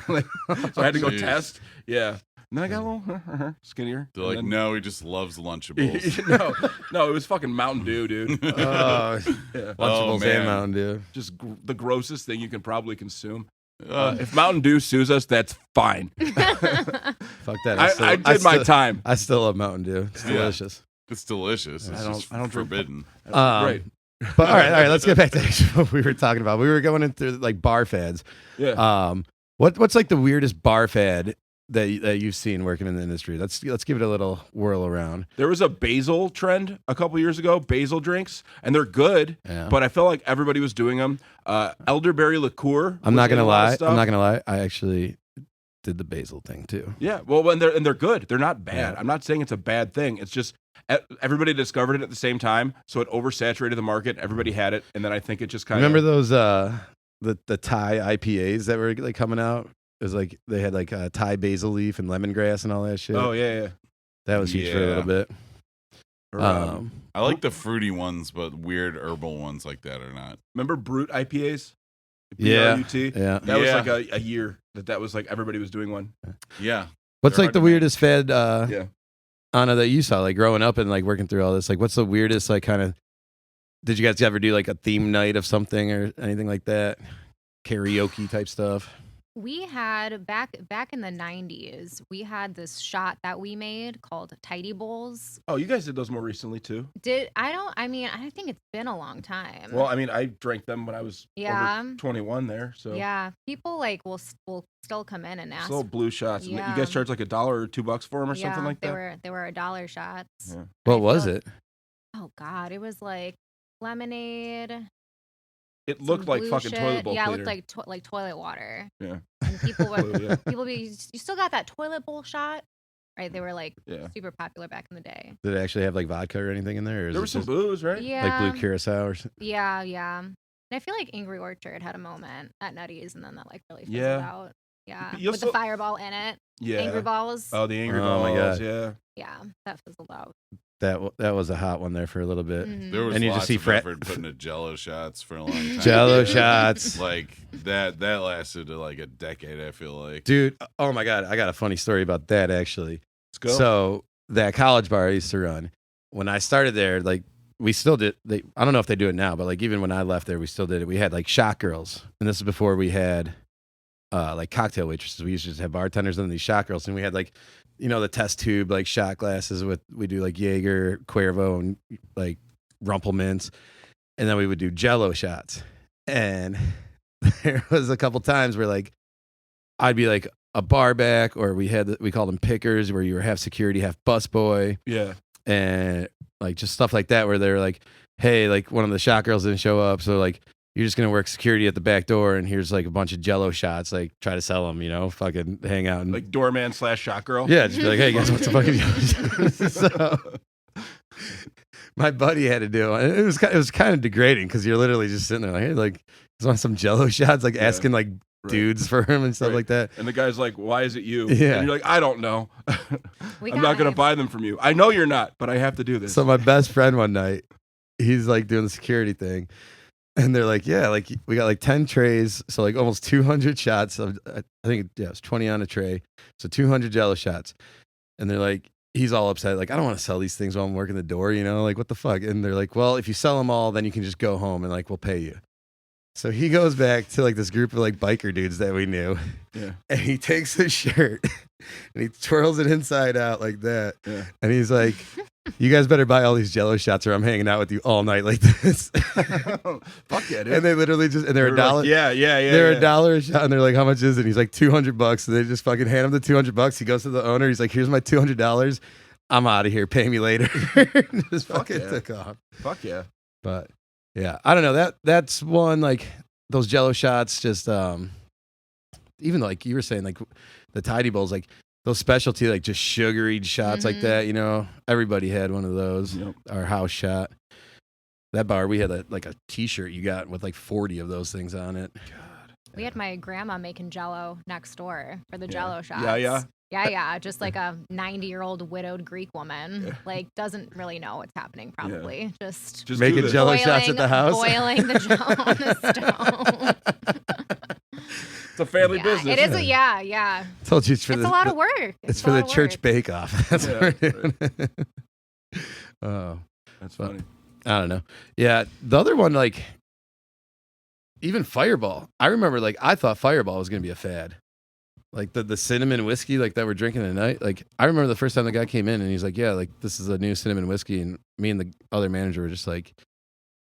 Like, so I had to go Jeez. test. Yeah. And then I got a little skinnier. They're And like, then- no, he just loves Lunchables. no, it was fucking Mountain Dew, dude. Oh, Yeah. Lunchables man. and Mountain Dew. Just the grossest thing you can probably consume. Uh, If Mountain Dew sues us, that's fine. Fuck that. I did my time. I still love Mountain Dew. It's Yeah. delicious. it's delicious. It's just I don't drink- forbidden. Right. But all right. Let's get back to actually what we were talking about. We were going into like bar fads. Yeah. What's like the weirdest bar fad that you've seen working in the industry? Let's give it a little whirl around. There was a basil trend a couple years ago, basil drinks, and they're good, Yeah. but I felt like everybody was doing them. Elderberry liqueur. I'm was not in gonna a lot of lie. stuff. I'm not gonna lie. I actually did the basil thing too. Yeah, well, and they're good. They're not bad. Yeah. I'm not saying it's a bad thing. It's just everybody discovered it at the same time, so it oversaturated the market. Everybody had it, and then I think it just kind of Remember those the Thai IPAs that were like coming out? It was like they had like Thai basil leaf and lemongrass and all that shit. Oh yeah, yeah. That was huge for a Yeah. little bit. Or, I like the fruity ones, but weird herbal ones like that are not. remember Brute IPAs? Yeah. BRUT? Yeah. That was Yeah. like a year that was like everybody was doing one. Yeah. What's They're like hard the to make. weirdest fad, Yeah. Anna, that you saw, like growing up and like working through all this? Like, what's the weirdest, like, kind of Did you guys ever do like a theme night of something or anything like that? Karaoke type stuff? We had back in the 90s, we had this shot that we made called Tidy Bowls. Oh, you guys did those more recently too. I think it's been a long time. Well, I mean, I drank them when I was Yeah. over 21 there. So Yeah, people like will still come in and it's ask. little blue shots. Yeah. You guys charge like $1 or $2 for them or something like that. They were $1 shots. Yeah. What was it? Oh God, it was like lemonade. It looked some like blue fucking shit. toilet bowl Yeah, cleaner. it looked like toilet water. Yeah. And people were Blue, yeah. you still got that toilet bowl shot, right? They were like Yeah. super popular back in the day. Did it actually have like vodka or anything in there? Or is There it was some just booze, right? Yeah, like blue curacao or something? yeah, yeah. And I feel like Angry Orchard had a moment at Nutty's, and then that like really fizzled Yeah. out. Yeah, You'll with still- the fireball in it, Yeah. Angry Balls. Oh, the angry Oh balls. my God. Yeah. Yeah, that fizzled out. That was a hot one there for a little bit. Mhm. There was And you just lots see of effort putting to Jello shots for a long time. Jello shots. Like that lasted like a decade. I feel like. Dude, oh my God, I got a funny story about that actually. Let's go. So that college bar I used to run, when I started there, like we still did. I don't know if they do it now, but like even when I left there, we still did it. We had like shot girls, and this is before we had like cocktail waitresses. We used to just have bartenders and these shot girls, and we had like, you know, the test tube like shot glasses with we do like Jaeger, Cuervo, and like Rumpelmints, and then we would do Jello shots. And there was a couple times where like I'd be like a bar back, or we called them pickers, where you were half security, half busboy, Yeah. and like just stuff like that, where they're like, hey, like one of the shot girls didn't show up, so like you're just gonna work security at the back door, and here's like a bunch of Jello shots, like try to sell them, you know, fucking hang out and Like doorman / shot girl. yeah, just be like, hey guys, what's the fucking Jello shots? So my buddy had to do it. It was kind of degrading because you're literally just sitting there like, hey, like, just want some Jello shots, like Yeah. asking like Right. dudes for him and stuff Right. like that. And the guy's like, "Why is it you?" Yeah. And you're like, "I don't know. We I'm got not gonna it. buy them from you. I know you're not, but I have to do this." So my best friend one night, he's like doing the security thing, and they're like, yeah, like we got like 10 trays, so like almost 200 shots of, I think it's 20 on a tray, so 200 Jello shots, and they're like, he's all upset, like I don't want to sell these things while I'm working the door, you know, like what the fuck? And they're like, well, if you sell them all, then you can just go home and like we'll pay you. So he goes back to like this group of like biker dudes that we knew, Yeah. and he takes his shirt and he twirls it inside out like that, Yeah. and he's like, you guys better buy all these Jello shots or I'm hanging out with you all night like this. Fuck yeah, dude. And they literally just, and they're They a were like, dollar. yeah. They're $1 a shot, and they're like, how much is it? And he's like, $200. And they just fucking hand him the $200. He goes to the owner. He's like, here's my $200. I'm out of here. Pay me later. Just Fuck fucking yeah. took off. Fuck yeah. But yeah, I don't know. That's one, like those Jello shots, just even like you were saying, like the Tidy Bowls, like those specialty, like just sugary shots like Mhm. that, you know, everybody had one of those. Yep. Our house shot. That bar, we had like a t-shirt you got with like 40 of those things on it. We had my grandma making Jello next door for the Yeah. Jello shots. Yeah. Yeah, just like a 90-year-old widowed Greek woman, Yeah. like doesn't really know what's happening. Probably just Just Making do this. Jello shots at the house? boiling the Jello on the stone. It's a family Yeah, business. it is. Yeah. Told you it's for It's the a lot of work. It's a for the lot of church work. bake off. That's Yeah, what we're doing. Oh, That's But- funny. I don't know. Yeah, the other one, like even Fireball. I remember, like I thought Fireball was gonna be a fad, like the cinnamon whiskey, like that we're drinking tonight. Like I remember the first time the guy came in and he's like, "Yeah, like this is a new cinnamon whiskey," and me and the other manager were just like,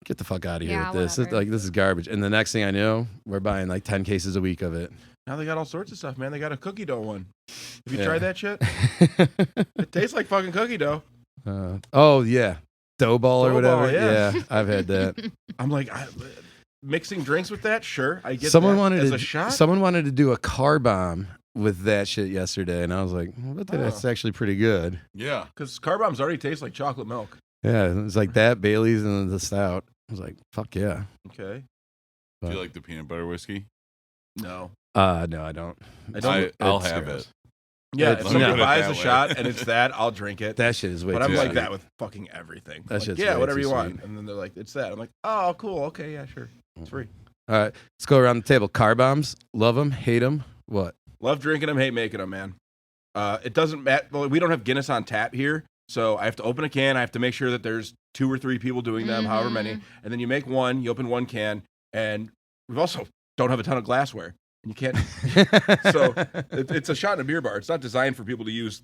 "Get the fuck out of here Yeah, with this! whatever. Like this is garbage." And the next thing I know, we're buying like 10 cases a week of it. Now they got all sorts of stuff, man. They got a cookie dough one. Have you Yeah. tried that shit? It tastes like fucking cookie dough. Oh yeah, dough ball or Dough whatever. ball, yeah. I've had that. I'm like, mixing drinks with that? Sure, I get Someone that. wanted as to a shot. Someone wanted to do a car bomb with that shit yesterday, and I was like, I bet that's Oh. actually pretty good. Yeah. Because car bombs already taste like chocolate milk. Yeah, it was like that, Bailey's and the stout. I was like, fuck yeah. Okay. Do you like the peanut butter whiskey? No. No, I don't. I'll It's have gross. it. Yeah, It's if somebody not. buys That a way. shot and it's that, I'll drink it. That shit is way But too I'm like sweet. that with fucking everything. That Like, shit's yeah, way whatever too you want. sweet. And then they're like, it's that. I'm like, oh, cool. Okay, yeah, sure. It's free. All right, let's go around the table. Car bombs, love them, hate them. What? Love drinking them, hate making them, man. It doesn't matter. Well, we don't have Guinness on tap here, So I have to open a can. I have to make sure that there's 2 or 3 people doing them, however many. And then you make one. You open one can, and we've also don't have a ton of glassware, and you can't. So it's a shot in a beer bar. It's not designed for people to use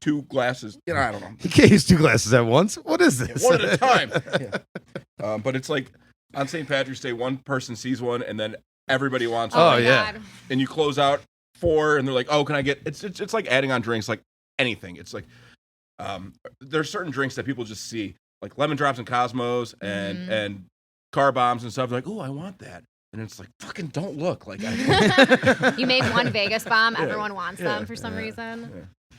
2 glasses. You know, I don't know. You can't use 2 glasses at once. What is this? One at a time. But it's like on St. Patrick's Day, one person sees one, and then everybody wants one. Oh, yeah. God. And you close out 4, and they're like, "Oh, can I get?" It's like adding on drinks, like anything. It's like there's certain drinks that people just see, like lemon drops and Cosmos and car bombs and stuff. They're like, "Oh, I want that." And it's like, fucking don't look like You make one Vegas bomb, everyone wants them for some reason.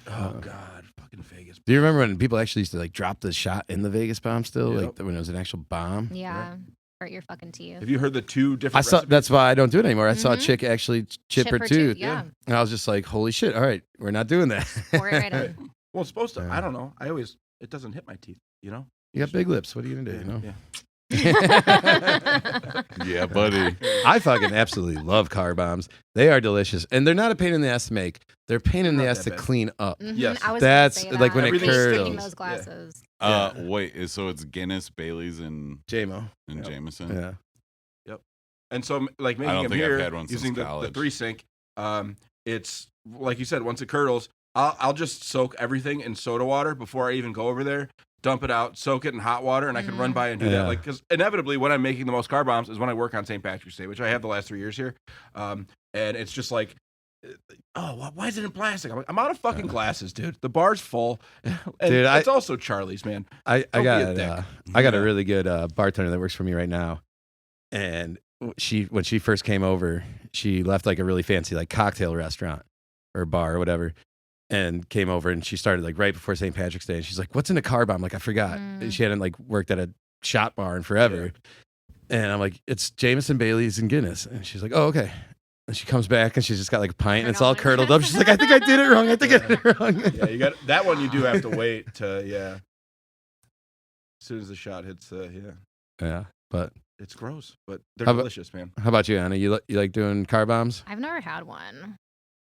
Yeah. Oh God, fucking Vegas. Do you remember when people actually used to like drop the shot in the Vegas bomb still? Yep. Like when it was an actual bomb? Yeah. Hurt your fucking teeth. Have you heard the 2 different? I saw. recipes? That's why I don't do it anymore. I saw a chick actually chip her tooth. Yeah. And I was just like, holy shit. All right. We're not doing that. Pour it right in. Well, it's supposed to. I don't know. It doesn't hit my teeth. You know. You got big lips. What are you going to do? You know? Yeah. Yeah, buddy. I fucking absolutely love car bombs. They are delicious. And they're not a pain in the ass to make. They're a pain in the Not ass that to bad. clean up. Yes. I was That's gonna say like that. when it Everything's curdles. Sticking those glasses. Wait, so it's Guinness, Bailey's, and JMO. and Yep. Jameson? Yeah. And so, like making I don't them think I've here had one since using the college. 3-sink, it's like you said. Once it curdles, I'll just soak everything in soda water before I even go over there. Dump it out, soak it in hot water, and I can run by and do Yeah. that. Like, because inevitably, when I'm making the most car bombs is when I work on St. Patrick's Day, which I have the last 3 years here. And it's just like, oh, why is it in plastic? I'm like, I'm out of fucking glasses, dude. The bar's full. And Dude, it's also Charlie's, man. I Don't be a got dick. I got a really good bartender that works for me right now, and when she first came over, she left like a really fancy like cocktail restaurant or bar or whatever, and came over and she started like right before St. Patrick's Day, and she's like, "What's in a car bomb?" Like I forgot. She hadn't like worked at a shot bar in forever, and I'm like, "It's Jameson, Bailey's, and Guinness," and she's like, "Oh, okay." And she comes back and she's just got like a pint and it's all curdled up. She's like, I think I did it wrong. I think I did it wrong. Yeah, you got that one. You do have to wait to as soon as the shot hits. Yeah, but It's gross, but they're How about- delicious, man. how about you, Anna? You like doing car bombs? I've never had one.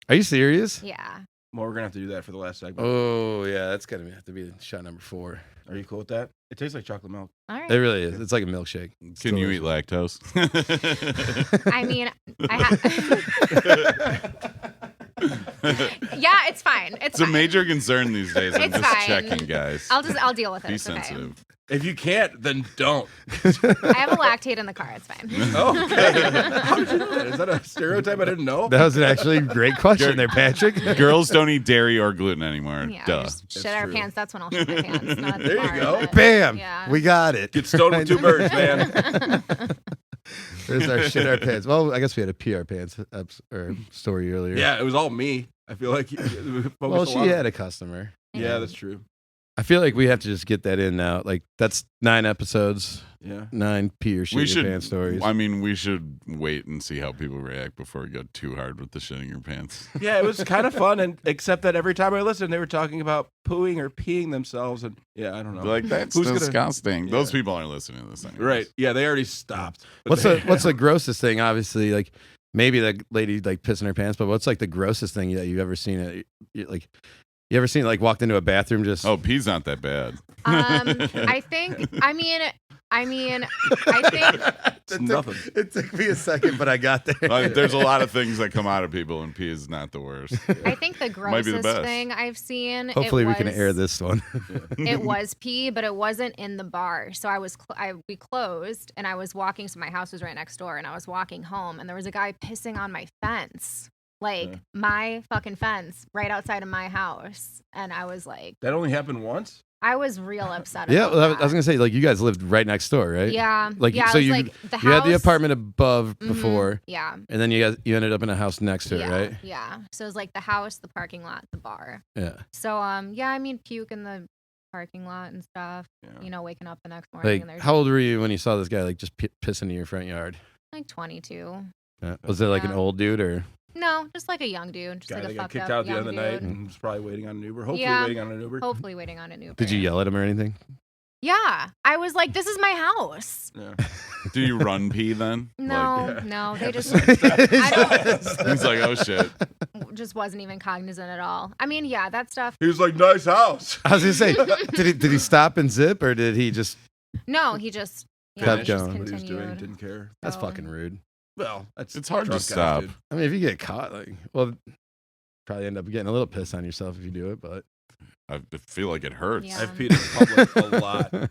Are you serious? Yeah. Well, we're gonna have to do that for the last segment. Oh yeah, that's gonna have to be shot number 4. Are you cool with that? It tastes like chocolate milk. All right. It really is. It's like a milkshake. It's Can you eat delicious. lactose? I mean, yeah, it's fine. It's It's a fine. major concern these days. I'm It's just fine. checking, guys. I'll deal with it. Be It's okay. sensitive. If you can't, then don't. I have a lactate in the car. It's fine. Oh, okay. How did you know that? Is that a stereotype I didn't know? That was an actually great question there, Patrick. Girls don't eat dairy or gluten anymore. Yeah, Duh. just shit That's our true. pants. That's when I'll shit my pants. Not at the There you bar, go. but- Bam! Yeah. We got it. Get stoned with 2 birds, man. There's our shit our pants. Well, I guess we had a PR pants or story earlier. Yeah, it was all me. I feel like. Well, she had a customer. Yeah, that's true. I feel like we have to just get that in now. Like that's 9 episodes, Yeah. 9 pee or shit We your should. pants stories. I mean, we should wait and see how people react before we go too hard with the shitting your pants. Yeah, it was kind of fun, and except that every time I listened, they were talking about pooing or peeing themselves, and yeah, I don't know. Like that's Who's gonna- disgusting. Yeah. Those people aren't listening to this anymore. Right? Yeah, they already stopped. But What's the grossest thing? Obviously, like maybe the lady like pissing her pants, but what's like the grossest thing that you've ever seen? Like you ever seen like walked into a bathroom just? Oh, pee's not that bad. I think. I mean. I think. It's nothing. It took me a second, but I got there. Like, there's a lot of things that come out of people, and pee is not the worst. I think the Might be the grossest best. thing I've seen. Hopefully, we can was- air this one. It was pee, but it wasn't in the bar. So we closed, and I was walking. So my house was right next door, and I was walking home, and there was a guy pissing on my fence, like my fucking fence, right outside of my house, and I was like, That only happened once. I was real upset. Yeah, about well, I was that. gonna say like you guys lived right next door, right? Yeah, Like yeah. so it was you like the house, you had the apartment above Mhm, before, Yeah. and then you ended up in a house next to yeah, it, right? Yeah. So it was like the house, the parking lot, the bar. Yeah. So yeah, I mean puke in the parking lot and stuff. Yeah. You know, waking up the next morning Like, and there's how old were you when you saw this guy like just pissing in your front yard? like 22. Was it like an Yeah. old dude or? No, just like a young dude, just Guy like that a got fucked kicked up out at the young end of the night dude. and was probably waiting on an Uber. Hopefully Yeah. waiting on an Uber. Hopefully waiting on an Uber. Did you yell at him or anything? Yeah, I was like, "This is my house." Yeah. Do you run pee then? No, yeah. no, they just. I don't- He's like, oh shit. just wasn't even cognizant at all. I mean, yeah, that stuff. He was like, nice house. I was gonna say, did he stop and zip, or did he just? No, he just Kept he just going. What he was doing, continued. didn't care. That's So- fucking rude. Well, It's hard to drunk guys, stop. dude. I mean, if you get caught, probably end up getting a little pissed on yourself if you do it, but I feel like it hurts. Yeah. I've peed in public a lot.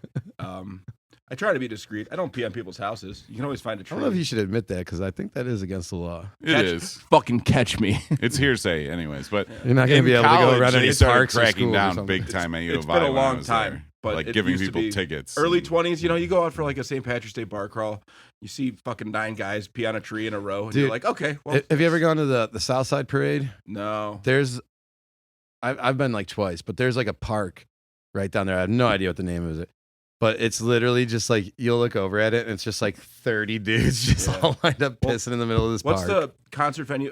I try to be discreet. I don't pee on people's houses. You can always find a I tree. don't know if you should admit that because I think that is against the law. It is. Fucking catch me. It's hearsay, anyways. But You're not going to be able to go around they any started parks or cracking schools or down something. big time at U It's of I been a when I long was time, there. but like it giving used to people be tickets. Early and- 20s, you go out for like a St. Patrick's Day bar crawl. You see fucking 9 guys pee on a tree in a row. And Dude, you're like, okay, well, Have you ever gone to the South Side Parade? no. There's, I've been like twice, but there's like a park right down there. I have no idea what the name of it, but it's literally just like you'll look over at it and it's just like 30 dudes just Yeah. all lined up Well, pissing in the middle of this What's park. the concert venue?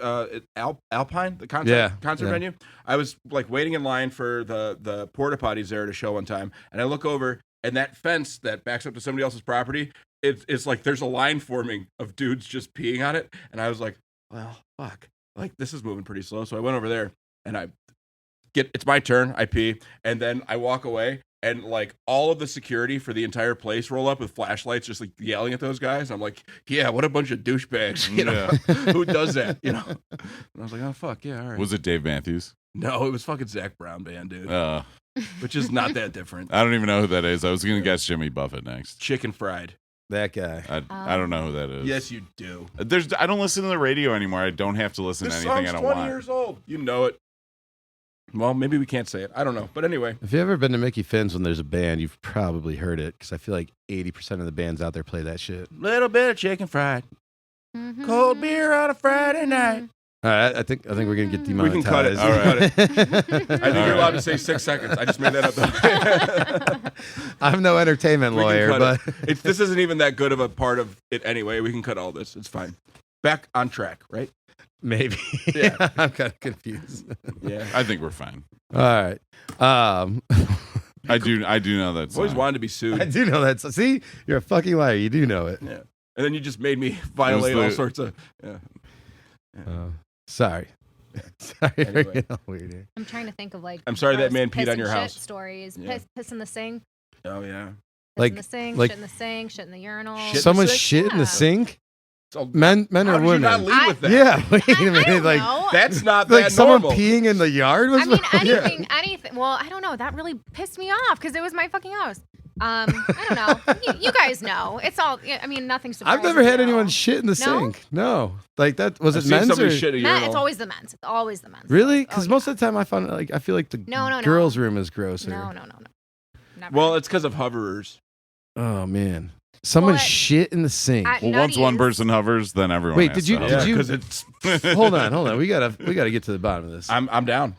Alpine, the concert Yeah. venue. I was like waiting in line for the porta potties there to show one time, and I look over, and that fence that backs up to somebody else's property, it's like there's a line forming of dudes just peeing on it, and I was like, well, fuck, like this is moving pretty slow. So I went over there, and it's my turn. I pee, and then I walk away. And like all of the security for the entire place roll up with flashlights, just like yelling at those guys. I'm like, yeah, what a bunch of douchebags. You know, who does that? You know. And I was like, oh fuck, yeah, all right. Was it Dave Matthews? No, it was fucking Zach Brown Band, dude. Uh, Which is not that different. I don't even know who that is. I was going to guess Jimmy Buffett next. Chicken fried. That guy. I don't know who that is. Yes, you do. I don't listen to the radio anymore. I don't have to listen This to anything song's I don't 20 want. years old. You know it. Well, maybe we can't say it. I don't know. But anyway. If you've ever been to Mickey Finn's when there's a band, you've probably heard it because I feel like 80% of the bands out there play that shit. Little bit of chicken fried. Mhm. Cold beer on a Friday night. All right, I think we're gonna get We demonetized. can cut it. All right. I think All you're right. allowed to say 6 seconds. I just made that up. I'm no entertainment We can lawyer, cut but it. This isn't even that good of a part of it anyway. We can cut all this. It's fine. Back on track, right? maybe. Yeah. I'm kind of confused. Yeah. I think we're fine. All right. I do know that I've always song. wanted to be sued. I do know that. See, you're a fucking liar. You do know it. Yeah. And then you just made me violate all the- sorts of. Yeah. Sorry. Sorry for Anyway. getting all weird here. I'm trying to think of like. I'm sorry that gross man peed piss on and your shit house. Stories. Yeah. Piss in the sink. Oh yeah. Piss Like- in the sink. like- Shit in the sink. Shit in the urinal. Shit in the Someone sink? shit in Yeah. the sink? So Men how or did you women? not lead with that? Yeah. Wait a I minute. don't Like, know. That's not like that someone normal. peeing in the yard was. I mean, Yeah. anything. Well, I don't know. That really pissed me off because it was my fucking house. I don't know. You guys know. It's all. I mean, nothing surprises I've never had you. anyone shit in the No? sink. No. Like that was I've it seen men's somebody or shit a Men, urinal. it's always the men's. It's always the men's. really? Oh, Because yeah. most of the time I find like I feel like the No. girls' room is grosser. No. Never. Well, it's because of hoverers. Oh man, someone Well, shit in the sink. at Well, once one Nutty's- person hovers, then everyone. Wait, has did you- to did hover. you- Because it's. hold on. We gotta get to the bottom of this. I'm down.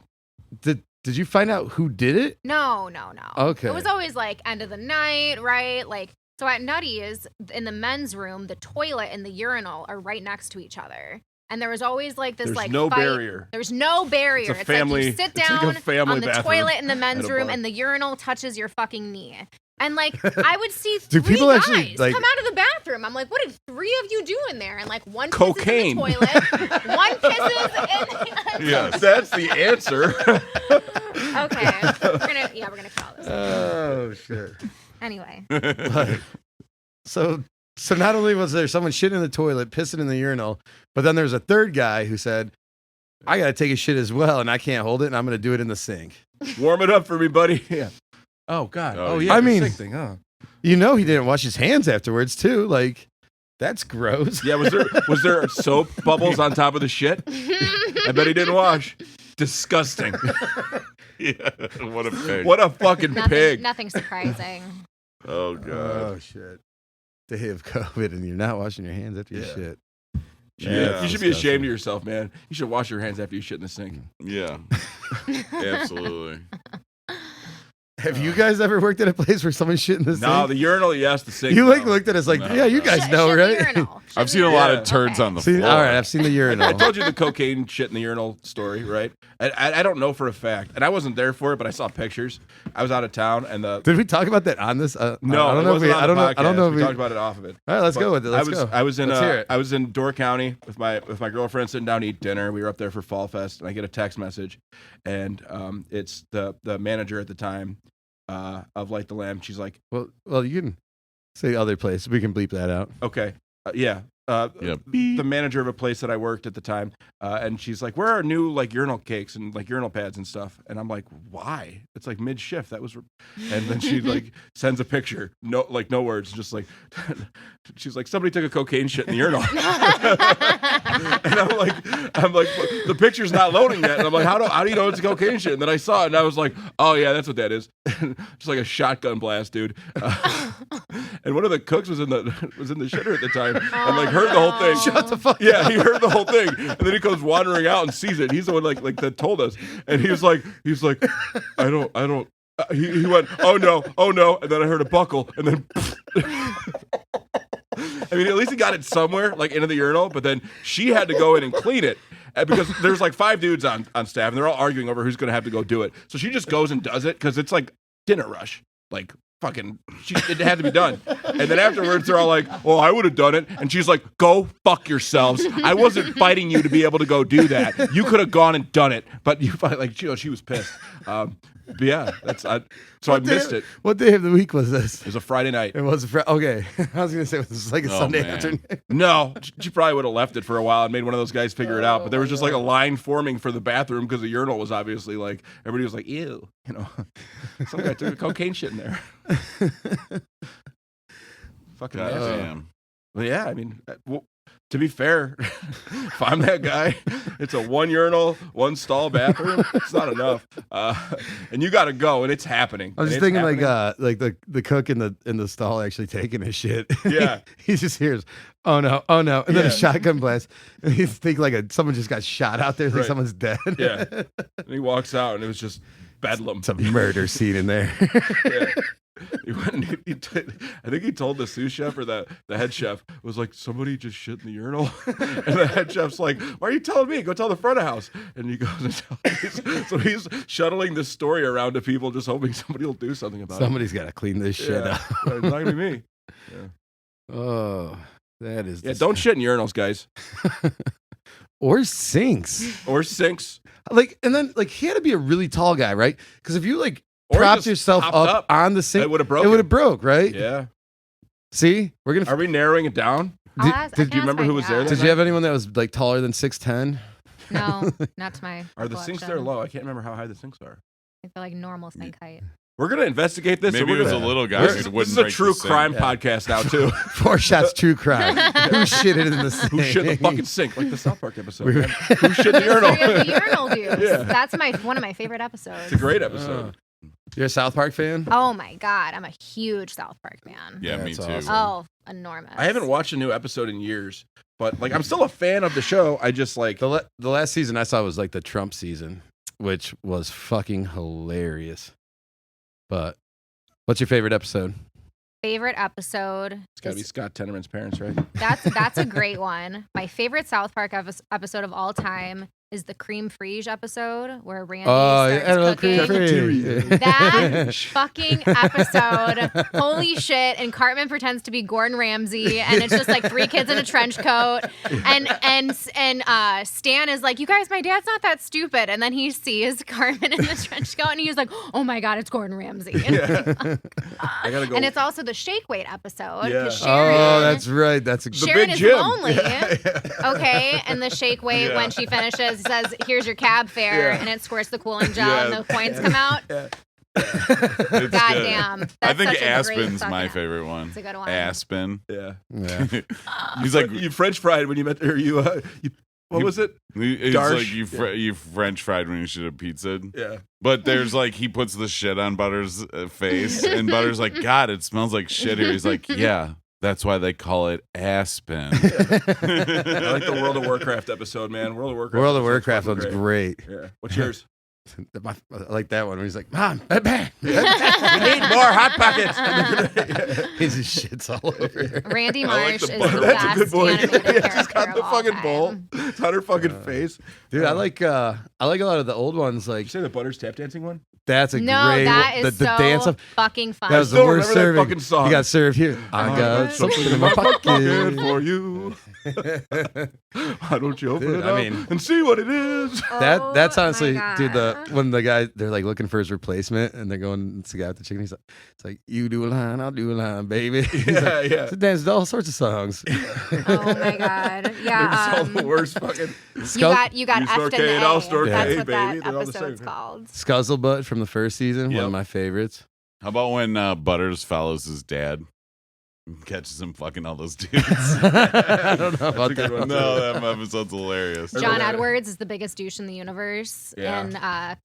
Did you find out who did it? No. Okay. It was always like end of the night, right? Like so at Nutty's in the men's room, the toilet and the urinal are right next to each other, and there was always like this There's like no fight. barrier. There's no barrier. It's a family- like you sit it's like a down family on the bathroom toilet in the men's at a room, bar. and the urinal touches your fucking knee. And like I would see Do three people guys actually, like- come out of the bathroom. I'm like, what did 3 of you do in there? And like one Cocaine. pisses in the toilet, one pisses in. Yes. That's the answer. Okay, we're gonna call this. Oh shit. Anyway, So not only was there someone shitting in the toilet, pissing in the urinal, but then there's a third guy who said, "I gotta take a shit as well, and I can't hold it, and I'm gonna do it in the sink." Warm it up for me, buddy. Yeah. Oh God. Oh, Oh yeah. I the mean- sink thing, huh? You know he didn't wash his hands afterwards too. Like that's gross. Yeah. Was there soap bubbles on top of the shit? I bet he didn't wash. Disgusting. Yeah. What a pig. What a fucking pig. nothing surprising. Oh god. Oh shit. Day of COVID, and you're not washing your hands after you Yeah. shit. Yeah. You should be ashamed of yourself, man. You should wash your hands after you shit in the sink. Yeah. Absolutely. Have you guys ever worked at a place where someone shit in the No, sink? the urinal, yes. The sink. You like no. looked at us like, No, yeah, you no. guys Shit- know, shit in the right? urinal. I've Shit seen in a the lot urinal. of turds Okay. on the See, floor. all right, I've seen the urinal. I told you the cocaine shit in the urinal story, right? I don't know for a fact, and I wasn't there for it, but I saw pictures. I was out of town, and Did we talk about that on this? no, I don't know. If we, I don't know. I don't know. If we talked about it off of it. All right, let's But go with it. Let's go. I was in Let's hear it. I was in Door County with my girlfriend sitting down to eat dinner. We were up there for Fall Fest, and I get a text message, and it's the manager at the time of Light the Lamb. She's like, well, you can say other place. We can bleep that out. okay, yeah. The manager of a place that I worked at the time, and she's like, "Where are new like urinal cakes and like urinal pads and stuff?" And I'm like, "Why? It's like mid shift. That was." And then she like sends a picture, no words, just like she's like, "Somebody took a cocaine shit in the urinal." And I'm like, the picture's not loading yet, and I'm like, how do you know it's a cocaine shit? And then I saw it, and I was like, "Oh yeah, that's what that is." Just like a shotgun blast, dude. And one of the cooks was in the shitter at the time, and like heard the whole thing. Shut the fuck Yeah, up. he heard the whole thing, and then he comes wandering out and sees it. He's the one like that told us, and he's like, I don't. He went, oh no, and then I heard a buckle, and then. I mean, at least he got it somewhere, like into the urinal, but then she had to go in and clean it. Because there's like 5 dudes on staff, and they're all arguing over who's going to have to go do it. So she just goes and does it because it's like dinner rush. Like, fucking, it had to be done. And then afterwards, they're all like, well, I would have done it. And she's like, go fuck yourselves. I wasn't fighting you to be able to go do that. You could have gone and done it. But you like, she was pissed. But yeah, so I missed it. What day of the week was this? It was a Friday night. It was okay. I was gonna say it was like a Sunday man. afternoon. No, she probably would have left it for a while and made one of those guys figure it out. But there was just like a line forming for the bathroom because the urinal was obviously like, everybody was like, ew, some guy took a cocaine shit in there. Fucking God nasty. damn. Well, yeah, I mean, to be fair, if I'm that guy, it's a 1 urinal, 1 stall bathroom. It's not enough, and you got to go, and it's happening. I was just thinking like the cook in the stall actually taking his shit. Yeah. he just hears, oh no, and then Yeah. a shotgun blast. And he think like someone just got shot out there, like Right. someone's dead. Yeah, and he walks out, and it was just bedlam. It's a murder scene in there. Yeah. He went and I think he told the sous chef or the head chef was like, somebody just shit in the urinal. And the head chef's like, why are you telling me? Go tell the front of house. And he goes and so he's shuttling this story around to people, just hoping somebody will do something about Somebody's got to clean this it. shit Yeah. up. It's not gonna be me. Yeah. Oh, that is. Yeah, don't shit in urinals, guys. Or sinks. Or sinks. Like, and then like he had to be a really tall guy, right? Because if you like Or propped just yourself hopped up on the sink, It would have it broken. would have broke, right? Yeah. See, we're gonna. Are we narrowing it down? I'll ask- I did can you remember ask who my was there dad. that Did you have anyone that was like taller than 6'10"? No, not to my. Are the sinks there recollection. low? I can't remember how high the sinks are. I feel like normal sink height. We're gonna investigate this. Maybe and it was we're a gonna- little guy This who wouldn't is a break true the sink. crime Yeah. podcast now too. 4 shots, true crime. Who shit in the sink? Who shit in the fucking sink? Like the South Park episode. We were- man. Who shit in the urinal? History of the urinal dudes. Yeah. That's one of my favorite episodes. It's a great episode. You're a South Park fan? Oh my god, I'm a huge South Park fan. Yeah, me That's too. awesome. Oh, enormous. I haven't watched a new episode in years, but like I'm still a fan of the show. I just like The last season I saw was like the Trump season, which was fucking hilarious. But what's your favorite episode? Favorite episode. it's got to be Scott Tenorman's parents, right? That's a great one. My favorite South Park episode of all time is the cream frige episode where Randy starts cooking. That fucking episode, holy shit! And Cartman pretends to be Gordon Ramsay, and it's just like 3 kids in a trench coat, and Stan is like, "You guys, my dad's not that stupid," and then he sees Cartman in the trench coat, and he's like, "Oh my god, it's Gordon Ramsay!" And, I gotta go. and it's also the shake weight episode Yeah. because Sharon. Oh, that's right. That's a Sharon Big is Jim. lonely. Yeah. Okay, and the shake weight when she finishes says, "Here's your cab fare," Yeah. and it squirts the cooling gel, Yeah. and the coins come out. It's God good. damn. That's I think such a great Aspen's my fucking- favorite one. It's a good one. Aspen. Yeah. Yeah. He's like, you French fried when you met, or you what was it? it's Darsh. like you French fried when you should have pizza. Yeah. But there's like he puts the shit on Butter's face, and Butter's like, God, it smells like shit here. He's like, yeah, that's why they call it Aspen. I like the World of Warcraft episode, man. World of Warcraft. World of episode's Warcraft fucking one's great. Yeah. What's yours? I like that one where he's like, Mom, bang, bang. We need more Hot Pockets. He just shits all over. Randy I like Marsh the is butter. the That's a best good boy. animated Yeah, character just got of the all fucking time. bowl. It's on her fucking face. Dude, I like a lot of the old ones. Did Like you say the Butters tap dancing one? that's a No, great that is the so dance of fucking fun. that was the still worst remember that serving. fucking song. You got served here. I got something in my pocket for you. Why don't you open Dude, it I up mean- and see what it is? That's Oh honestly, my dude. God. When the guy they're like looking for his replacement and they're going to the guy with the chicken. It's like you do a line, I'll do a line, baby. He's Yeah, like, yeah. "So dance to all sorts of songs. Oh my god. They're Yeah. just all the worst fucking. You got You F'd snort in the K and I'll A. snort That's K, what baby. that They're all the episode's same. called. Scuzzlebutt from the first season, one Yep. of my favorites. How about when Butters follows his dad and catches him fucking all those dudes? I don't know a about good that one, one. too. No, that episode's hilarious. John that. Edwards is the biggest douche in the universe, Yeah. and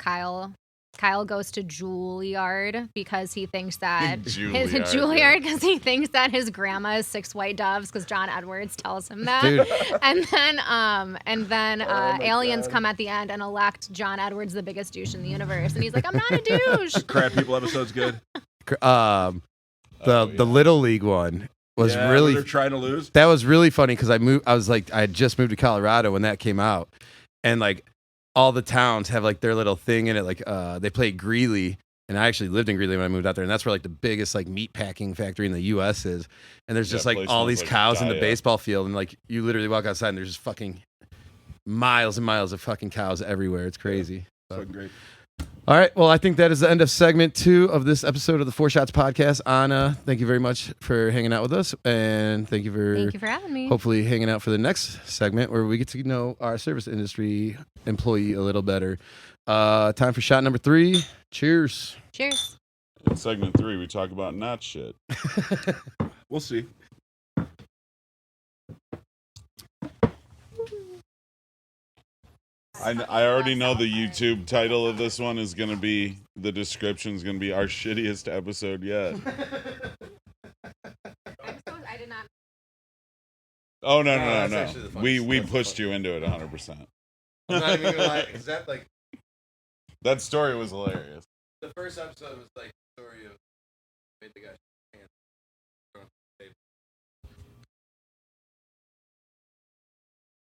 Kyle goes to Juilliard because he thinks that Juilliard, because he thinks that his grandma is 6 white doves because John Edwards tells him that. Dude, And then my aliens God. come at the end and elect John Edwards the biggest douche in the universe, and he's like, I'm not a douche. Crab People episode's good. the Oh, the Little League one was Yeah, when really they're trying to lose. that was really funny because I had just moved to Colorado when that came out, and like all the towns have like their little thing in it. Like they play Greeley, and I actually lived in Greeley when I moved out there, and that's where like the biggest like meat packing factory in the U.S. is. And there's just Yeah, like place all smells these like cows in the Daya. baseball field, and like you literally walk outside and there's just fucking miles and miles of fucking cows everywhere. It's crazy. It's fucking great. All right. Well, I think that is the end of segment 2 of this episode of the Four Shots podcast. Anna, thank you very much for hanging out with us, and thank you for Thank you for having me. hopefully hanging out for the next segment where we get to know our service industry employee a little better. Time for shot number 3. Cheers. Cheers. In segment 3, we talk about not shit. We'll see. I already know the YouTube title of this one is going to be, the description is going to be our shittiest episode yet. I did not. Oh, no, No, no, that's no, actually the no. funniest- We that's the pushed you into it 100%. I'm not even gonna lie. Is that like That story was hilarious. the first episode was like the story of made the guy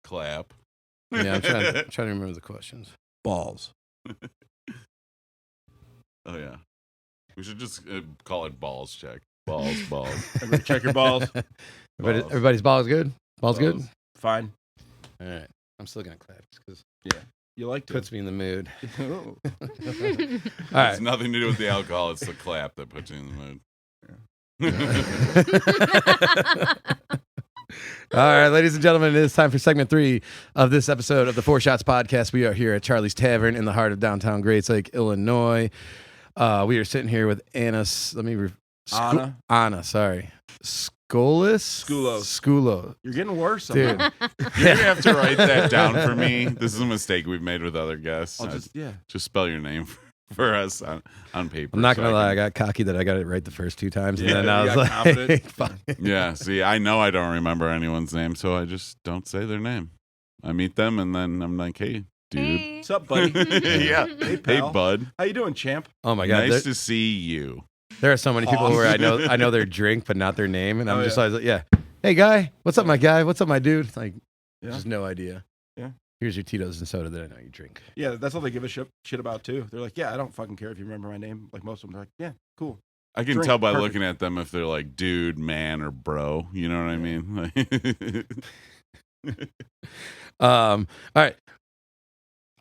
Clap. Yeah, I'm trying to remember the questions. Balls. Oh, yeah. We should just call it balls check. Balls, balls. Everybody check your balls. Balls. Everybody's balls good? Balls good? Balls. Fine. All right. I'm still gonna clap because You like it to. puts me in the mood. Oh. All It's right. nothing to do with the alcohol. It's the clap that puts you in the mood. All right, ladies and gentlemen, it is time for segment 3 of this episode of the Four Shots podcast. We are here at Charlie's Tavern in the heart of downtown Great Lake, Illinois. We are sitting here with Anna. Ana, sorry. Skoullos. You're getting worse. Dude. You're going to have to write that down for me. This is a mistake we've made with other guests. I'll just Just spell your name for us on paper. I'm not so going to I lie. I can- got cocky that I got it right the first 2 times. And Yeah, then I you was got like, confident. fuck. Yeah, see, I know I don't remember anyone's name, so I just don't say their name. I meet them, and then I'm like, hey, dude. Hey. What's up, buddy? Yeah. Hey, Hey, pal. bud. How you doing, champ? Oh, my God. Nice to see you. There are so many people where I know their drink, but not their name. And I'm Oh, just yeah. always like, yeah. Hey, guy. What's up, my guy? What's up, my dude? Like, Yeah. just no idea. Yeah. Here's your Tito's and soda that I know you drink. Yeah, that's all they give a shit about too. They're like, yeah, I don't fucking care if you remember my name. Like most of them, they're like, yeah, cool. I can Drink, tell by perfect. looking at them if they're like dude, man, or bro. You know what I mean? Like- All right.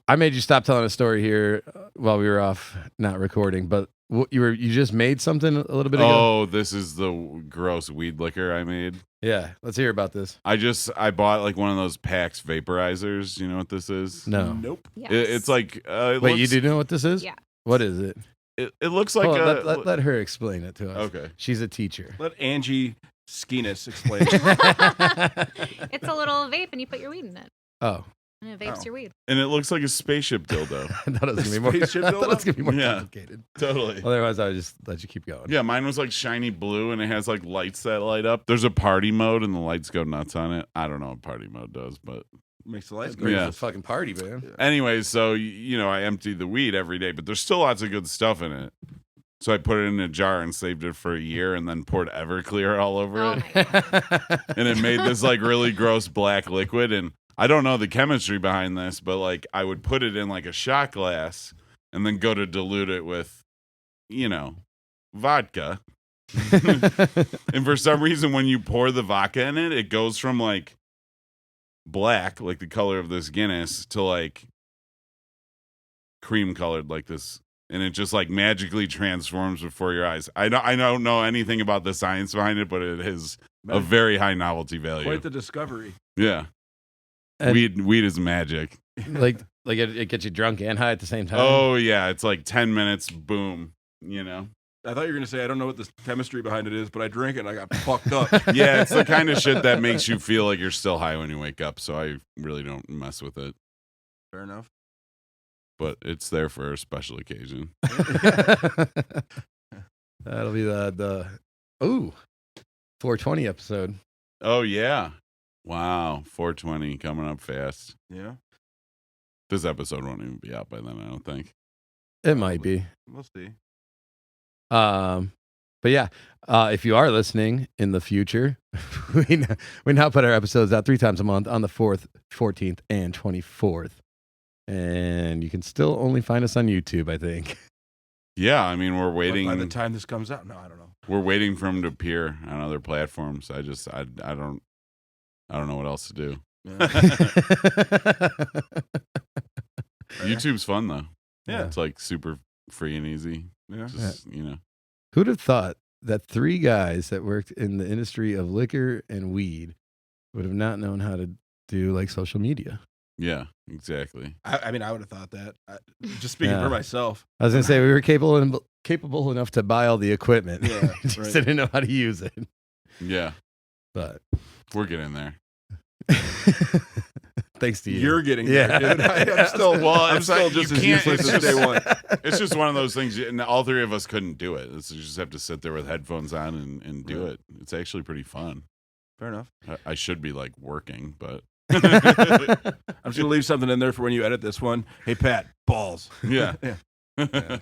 I made you stop telling a story here while we were off not recording, but you just made something a little bit ago. Oh, this is the gross weed liquor I made. Yeah, let's hear about this. I bought like one of those Pax vaporizers. You know what this is? No. Nope. Yes. It's like it Wait, you looks- do know what this is? Yeah. What is it? It looks like Hold on, a. let her explain it to us. Okay. She's a teacher. Let Angie Skenis explain. It's a little vape, and you put your weed in it, Oh, and it vapes Oh. your weed. And it looks like a spaceship dildo. I thought it was gonna be more. I Spaceship thought it was gonna be more Yeah. complicated. Totally. Otherwise, I would just let you keep going. Yeah, mine was like shiny blue and it has like lights that light up. There's a party mode and the lights go nuts on it. I don't know what party mode does, but Makes the lights That's go. great Yeah. for the fucking party, man. Anyways, so I emptied the weed every day, but there's still lots of good stuff in it. So I put it in a jar and saved it for a year, and then poured Everclear all over Oh it, my god. and it made this like really gross black liquid. And I don't know the chemistry behind this, but like I would put it in like a shot glass, and then go to dilute it with, vodka. And for some reason, when you pour the vodka in it, it goes from like black, like the color of this Guinness, to like cream colored, like this, and it just like magically transforms before your eyes. I don't know anything about the science behind it, but it is a very high novelty value. Quite the discovery. Yeah, And weed is magic. like it gets you drunk and high at the same time. Oh yeah, it's like 10 minutes, boom. I thought you were going to say, I don't know what the chemistry behind it is, but I drank it and I got fucked up. Yeah, it's the kind of shit that makes you feel like you're still high when you wake up. So I really don't mess with it. Fair enough. But it's there for a special occasion. That'll be the 420 episode. Oh yeah, wow, 420 coming up fast. Yeah. This episode won't even be out by then, I don't think. It might be. We'll see. But yeah, if you are listening in the future, we now put our episodes out 3 times a month on the 4th, 14th, and 24th. And you can still only find us on YouTube, I think. Yeah, I mean, we're waiting. By the time this comes out, no, I don't know. We're waiting for him to appear on other platforms. I don't know what else to do. Yeah. YouTube's fun though. Yeah. It's like super free and easy. Yeah. Just, Who'd have thought that 3 guys that worked in the industry of liquor and weed would have not known how to do like social media? Yeah, exactly. I mean, I would have thought that. Just speaking Yeah. for myself. I was gonna say we were capable enough to buy all the equipment. Yeah, Just right. didn't know how to use it. Yeah, But we're getting there. thanks to you. You're getting Yeah. there, dude. I'm still, Well, I'm it's still like just you as can't- useless it's as day just- one. It's just one of those things, and all 3 of us couldn't do it. You just have to sit there with headphones on and do Right. it. It's actually pretty fun. Fair enough. I should be like working, but I'm just gonna leave something in there for when you edit this one. Hey, Pat, balls. yeah. Yeah.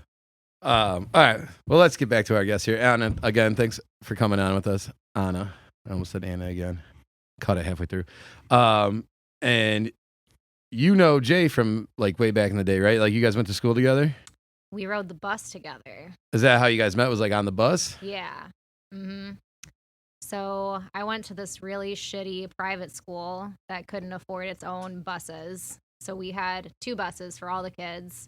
All right. Well, let's get back to our guest here. Anna, again, thanks for coming on with us. Anna. I almost said Anna again. Cut it halfway through. And you know Jay from like way back in the day, right? Like you guys went to school together? We rode the bus together. Is that how you guys met? Was like on the bus? Yeah. So I went to this really shitty private school that couldn't afford its own buses. So we had 2 buses for all the kids.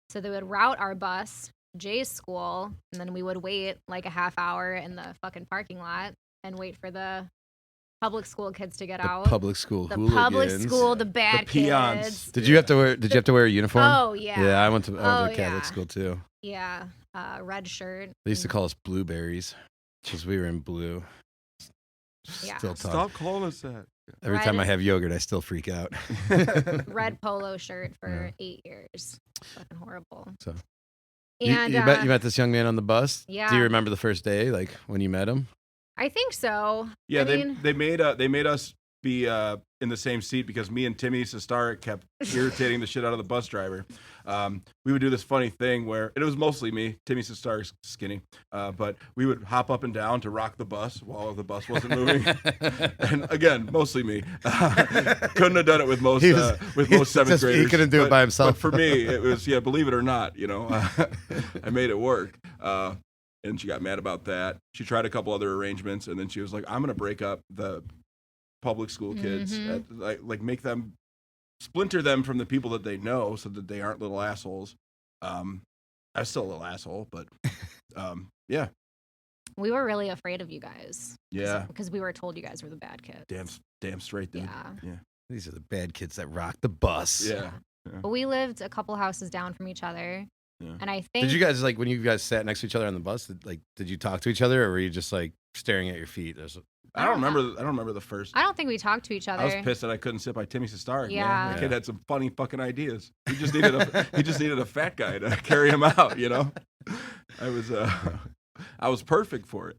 So they would route our bus to Jay's school, and then we would wait like a half hour in the fucking parking lot and wait for the public school kids to get The out. public school The hooligans. public school, the bad peons. kids. Did you have to wear a uniform? Oh yeah. Yeah, I went to Catholic yeah. school too. Yeah. Red shirt. They used to call us blueberries because we were in blue. Yeah. Still talk. Stop calling us that. Every Red- time I have yogurt, I still freak out. Red polo shirt for Yeah. 8 years. Fucking horrible. So, And you met this young man on the bus? yeah. Do you remember the first day, like when you met him? I think so. Yeah, I they mean, they made us be in the same seat because me and Timmy Sestaric kept irritating the shit out of the bus driver. We would do this funny thing where it was mostly me. Timmy Sestaric's skinny, but we would hop up and down to rock the bus while the bus wasn't moving. And again, mostly me. Couldn't have done it with most He was- most seventh he graders. couldn't do it by himself. But for me, it was believe it or not, I made it work. And she got mad about that. She tried a couple other arrangements, and then she was like, "I'm gonna break up the public school kids, like make them splinter them from the people that they know, so that they aren't little assholes." I was still a little asshole, but yeah, we were really afraid of you guys. yeah, Because we were told you guys were the bad kids. damn straight, dude. Yeah. These are the bad kids that rock the bus. Yeah. But we lived a couple houses down from each other. Yeah. And I think Did you guys when you guys sat next to each other on the bus? Did you talk to each other, or were you just like staring at your feet? I don't remember the first. I don't think we talked to each other. I was pissed that I couldn't sit by Timmy Sestaric. Yeah. Man. The kid had some funny fucking ideas. He just needed a fat guy to carry him out. I was perfect for it.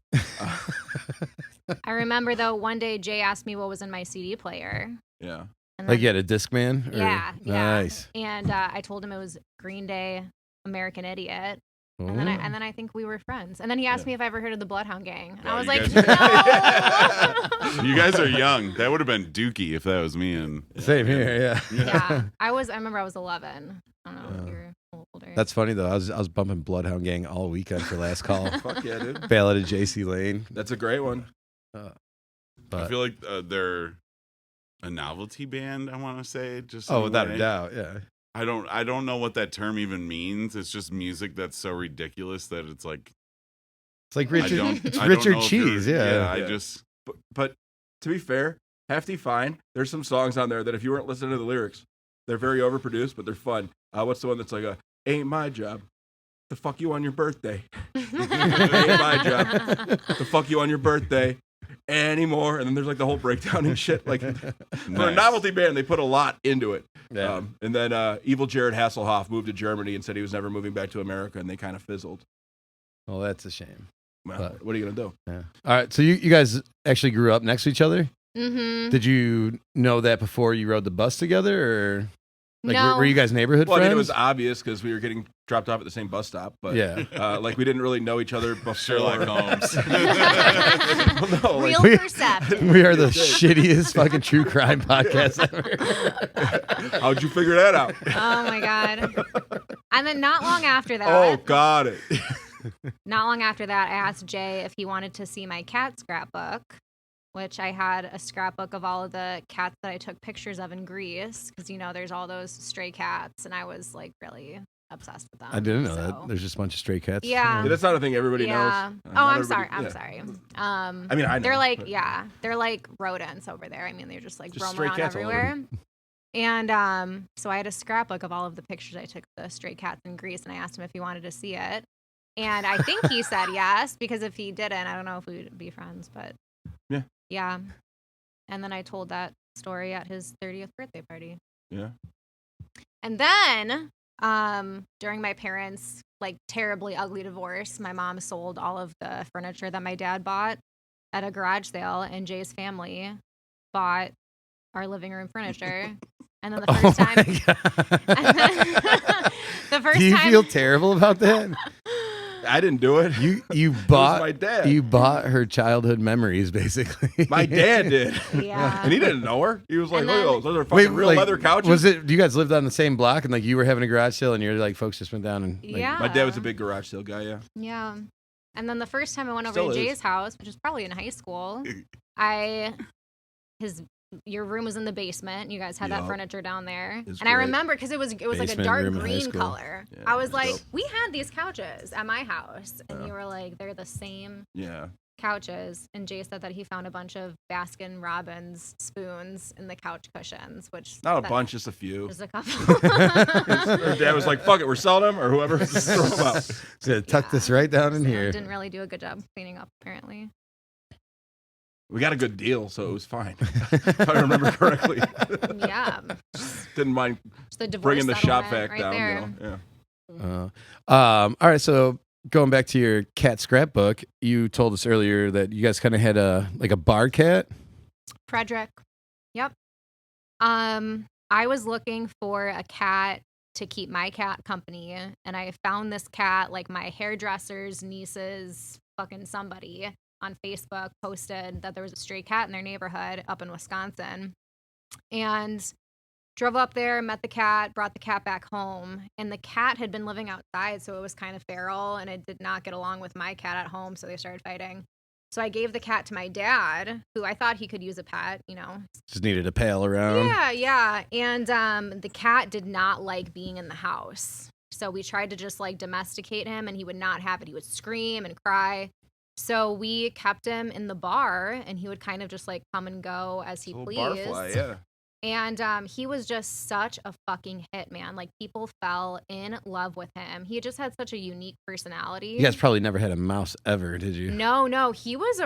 I remember though one day Jay asked me what was in my CD player. Yeah. And Like then- you had a Discman? Or- Yeah. Nice. And I told him it was Green Day, American Idiot. And then I think we were friends. And then he asked me if I ever heard of the Bloodhound Gang. And I Oh, was you like, guys- no. You guys are young. That would have been Dookie if that was me. And Same here, yeah. Yeah. I remember I was 11. I don't know if you're a little older. That's funny though. I was bumping Bloodhound Gang all weekend for last call. Fuck yeah, dude. Ballad of JC Lane. That's a great one. I But feel like they're a novelty band. I want to say just oh, in without way. a doubt, yeah. I don't know what that term even means. It's just music that's so ridiculous that it's like It's like I Richard. don't- It's I don't Richard know if you're- Cheese, yeah. I Yeah. just But to be fair, Hefty fine. There's some songs on there that if you weren't listening to the lyrics, they're very overproduced, but they're fun. What's the one that's like ain't my job to fuck you on your birthday? Ain't my job to fuck you on your birthday anymore. And then there's like the whole breakdown and shit. Like for a Nice. novelty band, they put a lot into it. Yeah. And then evil Jared Hasselhoff moved to Germany and said he was never moving back to America, and they kind of fizzled. Well, that's a shame. Well, But- what are you gonna do? Yeah. All right. So you guys actually grew up next to each other? Mm-hmm. Did you know that before you rode the bus together, or like No. were you guys neighborhood Well, I friends? mean, it was obvious because we were getting dropped off at the same bus stop, but yeah. like we didn't really know each other before. Sherlock Holmes. Well, no, like, Real we- perceptive. We are the shittiest fucking true crime podcast ever. how'd you figure that out? Oh my god. And then not long after that, Oh, got it. not long after that, I asked Jay if he wanted to see my cat scrapbook, which I had a scrapbook of all of the cats that I took pictures of in Greece, because there's all those stray cats, and I was like really obsessed with them. I didn't know so- that. There's just a bunch of stray cats. Yeah. Yeah, that's not a thing everybody yeah. knows. Oh, Not I'm everybody- sorry. I'm yeah. sorry. I mean, I know. They're like, but- they're like rodents over there. I mean, they're just like Just roam stray around cats all over. everywhere. And so I had a scrapbook of all of the pictures I took of the stray cats in Greece, and I asked him if he wanted to see it. And I think he said yes, because if he didn't, I don't know if we would be friends, but Yeah. Yeah. And then I told that story at his 30th birthday party. Yeah. And then during my parents' like terribly ugly divorce, my mom sold all of the furniture that my dad bought at a garage sale, and Jay's family bought our living room furniture. And then the first Oh time, my God. and then the first Do you time, feel terrible about that? I didn't do it. You It was bought my dad. you bought her childhood memories, basically. My dad did. yeah, And he didn't know her. He was like, And look at then- those. Those are fucking Wait, real like, leather couches. Was it? You guys lived on the same block, and like you were having a garage sale, and you're like, folks just went down and like, yeah. My dad was a big garage sale guy, yeah. Yeah. And then the first time I went over Still to is. Jay's house, which was probably in high school, your room was in the basement. You guys had that Yup. furniture down there. It's And I great. remember because it was like a Basement dark room in high green school. color. Yeah, I was it's like, dope. we had these couches at my house. And Yeah. you were like, they're the same Yeah. couches. And Jay said that he found a bunch of Baskin Robbins spoons in the couch cushions, which Not a that- bunch, just a few. Just a couple. Her dad was like, fuck it, we're selling them, or whoever. Just throw them out. so tuck this right down in So here. didn't really do a good job cleaning up, apparently. We got a good deal, so it was fine. If I remember correctly. Yeah. Didn't mind Just the divorce bringing the shop settlement back right down. there. You know? All right, so going back to your cat scrapbook, you told us earlier that you guys kind of had a bar cat. Frederick. Yep. I was looking for a cat to keep my cat company, and I found this cat, like my hairdresser's niece's fucking somebody on Facebook posted that there was a stray cat in their neighborhood up in Wisconsin, and drove up there, met the cat, brought the cat back home, and the cat had been living outside, so it was kind of feral, and it did not get along with my cat at home, so they started fighting. So I gave the cat to my dad, who I thought he could use a pet, Just needed a pail around. Yeah. And the cat did not like being in the house. So we tried to just like domesticate him, and he would not have it. He would scream and cry. So we kept him in the bar, and he would kind of just like come and go as he Little pleased. barfly, yeah. And he was just such a fucking hit, man. Like, people fell in love with him. He just had such a unique personality. You guys probably never had a mouse ever, did you? No. He was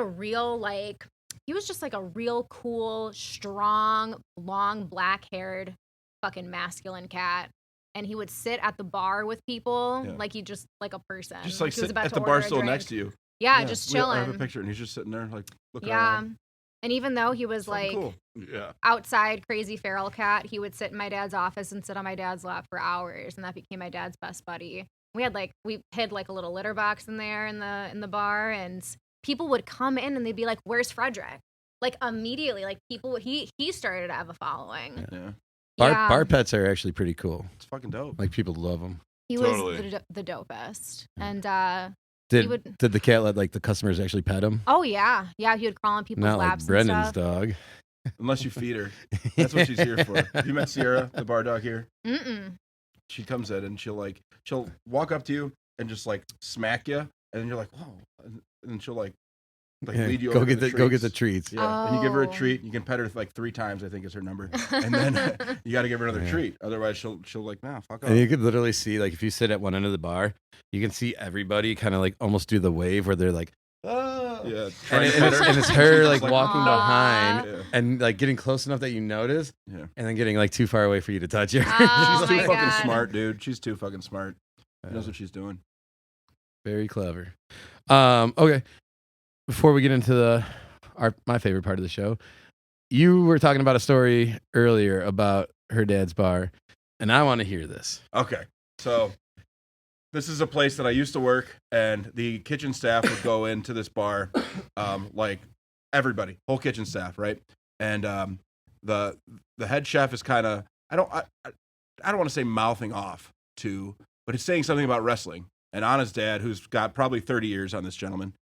he was just like a real cool, strong, long, black-haired, fucking masculine cat. And he would sit at the bar with people, Yeah. like he just like a person. Just like he was sit about at to the order bar a stool drink. next to you. Yeah, just I have a chilling. picture, and he's just sitting there, like, looking Yeah. around. And even though he was Fucking like cool. Yeah. outside crazy feral cat, he would sit in my dad's office and sit on my dad's lap for hours, and that became my dad's best buddy. We hid like a little litter box in there in the bar, and people would come in and they'd be like, "Where's Frederick?" Like immediately, like he started to have a following. Yeah. Bar pets are actually pretty cool. It's fucking dope. Like people love them. He Totally. was the dopest, and Did the cat let like the customers actually pet him? oh yeah, he would crawl on people's Not like laps and Brendan's stuff. dog. Unless you feed her. That's what she's here for. Have you met Sierra, the bar dog here? Mm-mm. She comes in and she'll walk up to you and just like smack you, and then you're like, whoa, and then she'll like lead you go over get to the go get the treats. treats. Yeah, and you give her a Oh. treat. You can pet her like 3 times, I think is her number, and then you got to give her another Yeah. treat. Otherwise, she'll like, nah, fuck off. And you could literally see, like, if you sit at one end of the bar, you can see everybody kind of like almost do the wave where they're like, oh. Yeah, And, it's her like Aw. walking behind Yeah. and like getting close enough that you notice, Yeah. and then getting like too far away for you to touch her. Oh, She's too my fucking God. smart, dude. She's too fucking smart. She knows what she's doing. Very clever. Okay. Before we get into my favorite part of the show, you were talking about a story earlier about her dad's bar, and I want to hear this. Okay, so this is a place that I used to work, and the kitchen staff would go into this bar, like everybody, whole kitchen staff, right? And the head chef is kind of I don't want to say mouthing off to, but he's saying something about wrestling. And Anna's dad, who's got probably 30 years on this gentleman,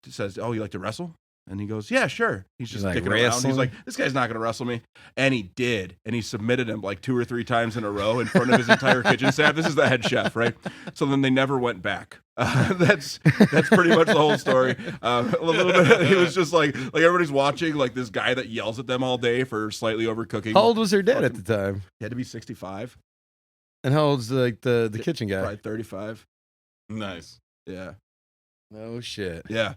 says, "Oh, you like to wrestle?" And he goes, "Yeah, sure." He's just like dicking around. wrestling? He's like, "This guy's not going to wrestle me." And he did. And he submitted him like 2 or 3 times in a row in front of his entire kitchen staff. This is the head chef, right? So then they never went back. That's pretty much the whole story. A little bit. He was just like everybody's watching like this guy that yells at them all day for slightly overcooking. How old was her dad at the time? He had to be 65, And how old's like the kitchen guy? probably 35. Nice. Yeah. No shit. Yeah.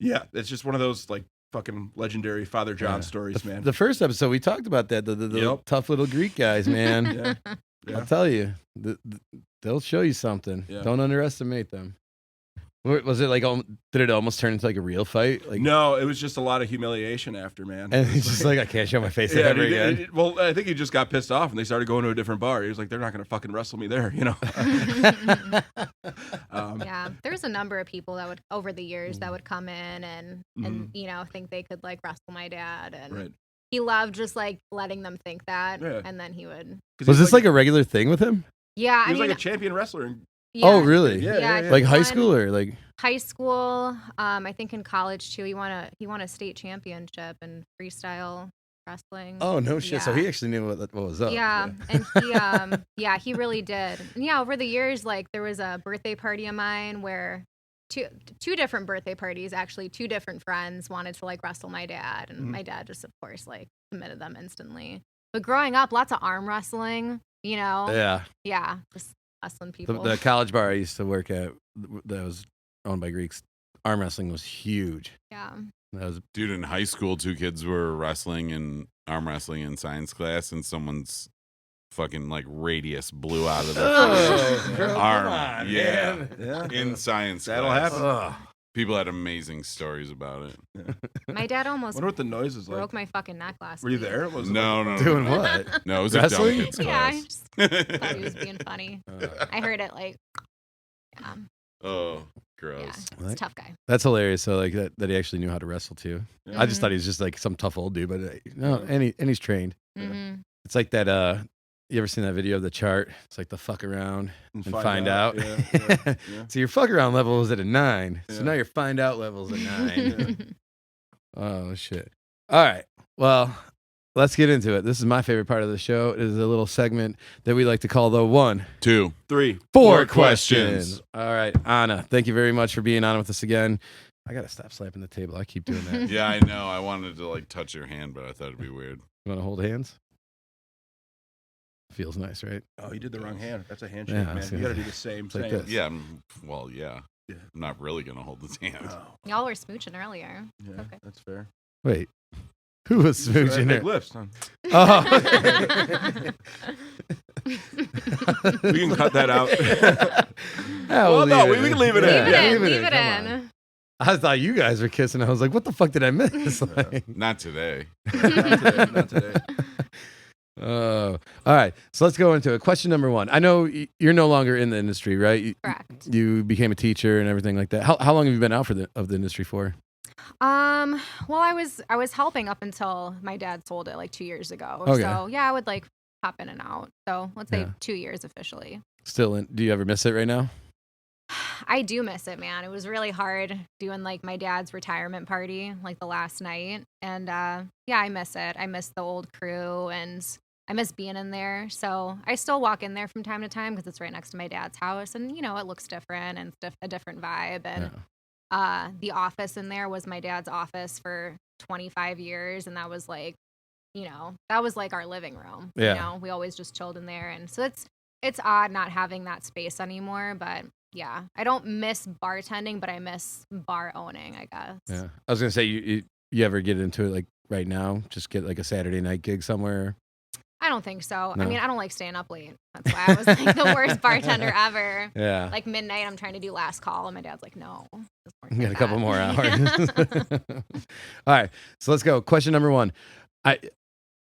Yeah, it's just one of those like fucking legendary Father John Yeah. stories, man. The first episode we talked about that. The Yep. tough little Greek guys, man. Yeah. Yeah. I'll tell you, they'll show you something. Yeah. Don't underestimate them. Was it like? Did it almost turn into like a real fight? Like, No, it was just a lot of humiliation after, man. and he's just like, I can't show my face Yeah, ever again. well, I think he just got pissed off and they started going to a different bar. He was like, they're not going to fucking wrestle me there, you know? Yeah, there's a number of people that would over the years that would come in and think they could like wrestle my dad, and Right. he loved just like letting them think that, Yeah. and then he would. 'Cause Was he's this like a regular thing with him? Yeah, he I was mean, like a champion wrestler. And yeah, Oh, really? Yeah. Like high One- school or like? high school. I think in college too. He won a state championship in freestyle wrestling. Oh no shit! So Yeah. he actually knew what was up. Yeah, and he really did. And yeah, over the years, like there was a birthday party of mine where two different birthday parties, actually 2 different friends wanted to like wrestle my dad, and my dad just of course like submitted them instantly. But growing up, lots of arm wrestling, you know. Yeah. Just wrestling The, people. the college bar I used to work at that was owned by Greeks. Arm wrestling was huge. Yeah. That was Dude, in high school, 2 kids were wrestling and arm wrestling in science class, and someone's fucking like radius blew out of their fucking arm. Yeah. Yeah. In science That'll class. happen. People had amazing stories about it. My dad almost wonder what the noise is like. broke my fucking neck last Were you week. there? Was it No, like- no. Doing what? No, it was a Wrestling? dumb kids Yeah, I class. just thought he was being funny. I heard it like, yeah, Oh, yeah, gross. he's a tough guy. That's hilarious. So like that he actually knew how to wrestle too. Yeah. I just thought he was just like some tough old dude, but no, and he's trained. Hmm. It's like that. You ever seen that video of the chart? It's like the fuck around and find out. Yeah, yeah. So your fuck around level was at a 9. So Yeah. now your find out level's at 9. Oh shit. All right. Well, let's get into it. This is my favorite part of the show. It is a little segment that we like to call the 1, 2, 3. 4 questions. All right, Anna. Thank you very much for being on with us again. I gotta stop slapping the table. I keep doing that. Yeah, I know. I wanted to like touch your hand, but I thought it'd be weird. You want to hold hands? Feels nice, right? Oh, you did the wrong hand. That's a handshake, Yeah, I man. was You gonna got to say. do the same It's like thing. this. Yeah, well, yeah. Yeah. I'm not really gonna hold his hand. Oh, Y'all were smooching earlier. yeah, Okay. that's fair. Wait, who was smooching Big her? lips, huh? Oh. We can cut that out. Yeah, Well, we'll no, leave we can leave it in. Leave it Yeah, in. Leave it come on. in. I thought you guys were kissing. I was like, what the fuck did I miss? Like, Not today. Not today. all right. So let's go into it. Question number one. I know you're no longer in the industry, right? Correct. You became a teacher and everything like that. How long have you been out of the industry for? Well, I was helping up until my dad sold it like 2 years ago. Okay. So yeah, I would like hop in and out. So let's say Yeah. 2 years officially. Still in? Do you ever miss it right now? I do miss it, man. It was really hard doing like my dad's retirement party, like the last night. And yeah, I miss it. I miss the old crew and I miss being in there. So I still walk in there from time to time because it's right next to my dad's house. And, you know, it looks different and it's a different vibe. And the office in there was my dad's office for 25 years. And that was like, you know, that was like our living room. Yeah. You know, we always just chilled in there. And so it's odd not having that space anymore. But yeah, I don't miss bartending, but I miss bar owning, I guess. Yeah. I was gonna say you ever get into it like right now? Just get like a Saturday night gig somewhere. I don't think so. No. I mean, I don't like staying up late. That's why I was like the worst bartender ever. Yeah. Like midnight, I'm trying to do last call, and my dad's like, "No, just work You got like a couple that." more hours. All right. So let's go. Question number one.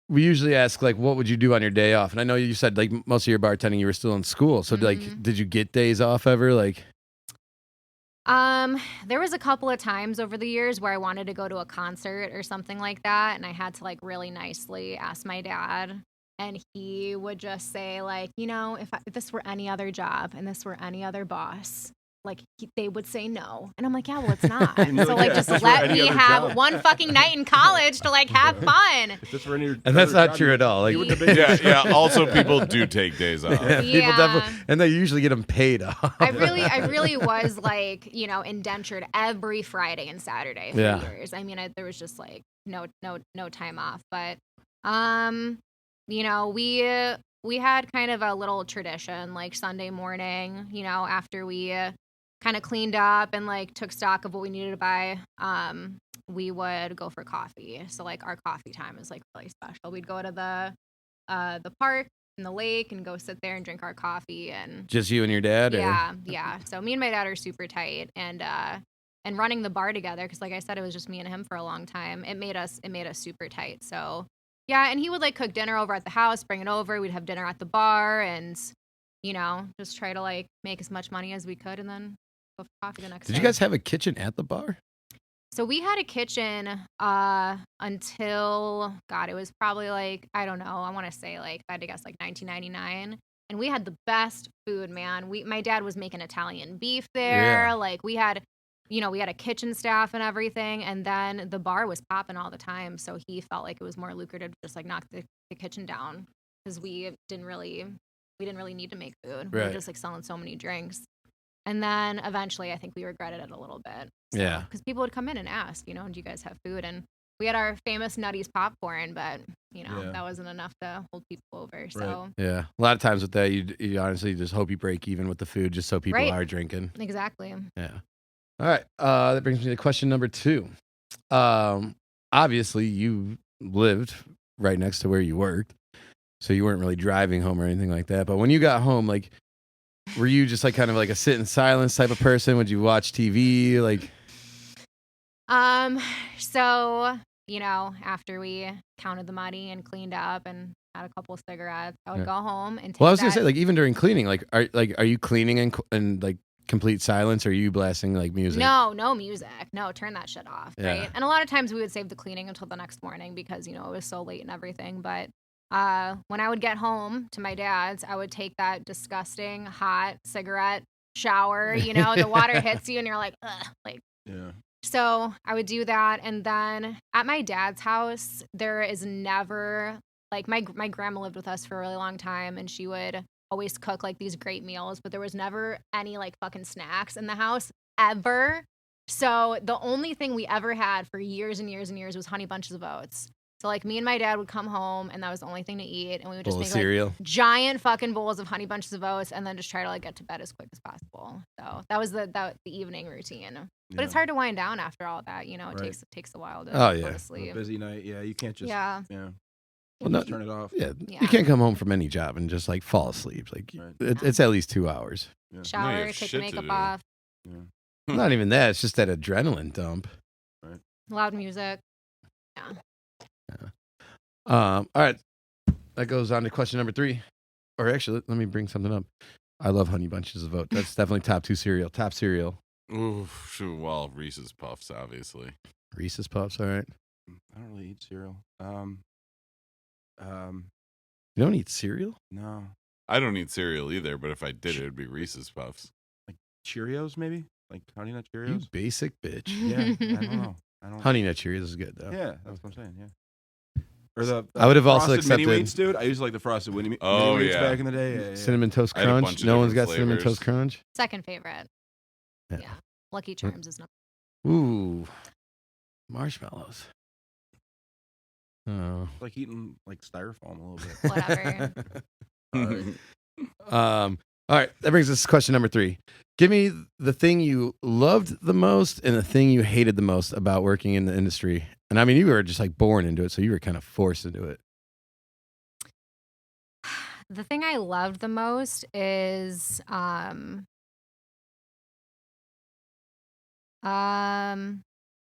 We usually ask like, what would you do on your day off? And I know you said like most of your bartending, you were still in school. So like, did you get days off ever? Like, There was a couple of times over the years where I wanted to go to a concert or something like that, and I had to like really nicely ask my dad, and he would just say like, you know, if this were any other job and this were any other boss, like they would say no, and I'm like, yeah, well, it's not. And you're So like, like, yeah, just if this were let any me other have job. one fucking night in college to like have fun. If this were any and that's other not job, true at all. Like, you wouldn't have been Yeah, yeah. Also, people do take days off. yeah, people Yeah. definitely, and they usually get them paid off. I really was like, you know, indentured every Friday and Saturday for Yeah. years. I mean, there was just like no time off. But, you know, we had kind of a little tradition, like Sunday morning, you know, after we kind of cleaned up and like took stock of what we needed to buy, we would go for coffee. So like our coffee time is like really special. We'd go to the park and the lake and go sit there and drink our coffee and Just you and your dad? Or? yeah. So me and my dad are super tight, and running the bar together, because like I said, it was just me and him for a long time. It made us super tight. So yeah, and he would like cook dinner over at the house, bring it over. We'd have dinner at the bar, and you know, just try to like make as much money as we could, and then go for coffee the next day. Did you guys have a kitchen at the bar? So we had a kitchen until, God, it was probably like, I don't know, I want to say like, if I had to guess, like 1999. And we had the best food, man. My dad was making Italian beef there. Yeah. Like we had, you know, we had a kitchen staff and everything. And then the bar was popping all the time. So he felt like it was more lucrative to just like knock the kitchen down, because we didn't really need to make food. We were Right. just like selling so many drinks. And then eventually I think we regretted it a little bit. So, Yeah. because people would come in and ask, you know, do you guys have food? And we had our famous Nutty's popcorn, but, you know, Yeah. that wasn't enough to hold people over. So, Yeah. A lot of times with that, you honestly just hope you break even with the food just so people Right. are drinking. exactly. Yeah. All right. That brings me to question number 2. Obviously, you lived right next to where you worked, so you weren't really driving home or anything like that. But when you got home, like, were you just like kind of like a sit in silence type of person? Would you watch TV? Like, So, you know, after we counted the money and cleaned up and had a couple of cigarettes, I would Yeah. go home and take well, I was gonna that- say, like, even during cleaning, are you cleaning in like complete silence, or are you blasting like music? No music. No, turn that shit off. Yeah. Right. And a lot of times we would save the cleaning until the next morning because, you know, it was so late and everything. But when I would get home to my dad's, I would take that disgusting hot cigarette shower. You know, the water hits you and you're like, ugh. Like, Yeah. so I would do that. And then at my dad's house, there is never, like, my grandma lived with us for a really long time, and she would always cook like these great meals, but there was never any like fucking snacks in the house ever. So the only thing we ever had for years and years and years was Honey Bunches of Oats. So like me and my dad would come home and that was the only thing to eat, and we would just Bowl of make like cereal. giant fucking bowls of Honey Bunches of Oats and then just try to like get to bed as quick as possible. So that was the evening routine. But it's hard to wind down after all that, you know. It Right. takes a while to Oh, yeah. go to A sleep. busy night. Yeah, you can't just. Yeah. Yeah. Well, Just no- turn it off. Yeah, Yeah. you can't come home from any job and just like fall asleep. Like Right. it's at least 2 hours. Yeah. Shower, have take the shit to makeup do. off. Yeah. Not even that. It's just that adrenaline dump. Loud music. Yeah. All right. That goes on to question number 3. Or actually, let me bring something up. I love Honey Bunches of Oats. That's definitely top cereal. Ooh, shoot, well, Reese's Puffs, obviously. Reese's Puffs, all right. I don't really eat cereal. You don't eat cereal? No. I don't eat cereal either, but if I did, it would be Reese's Puffs. Like Cheerios, maybe? Like Honey Nut You Cheerios? basic bitch. Yeah, I don't know. Honey Nut Cheerios is good, though. Yeah, that's what I'm saying, yeah. Or the I would have also Frosted accepted Mini Wheats, dude. I used to like the Frosted Mini Oh, Wheats yeah. back in the day. Yeah. Cinnamon Toast I had a bunch Crunch. of No one's got different Cinnamon flavors. Toast Crunch. Second favorite. Yeah. Yeah. Lucky Charms is not. Ooh. Marshmallows. Oh. It's like eating like styrofoam a little bit. Whatever. All right. That brings us to question number 3. Give me the thing you loved the most and the thing you hated the most about working in the industry. And I mean, you were just like born into it, so you were kind of forced into it. The thing I loved the most is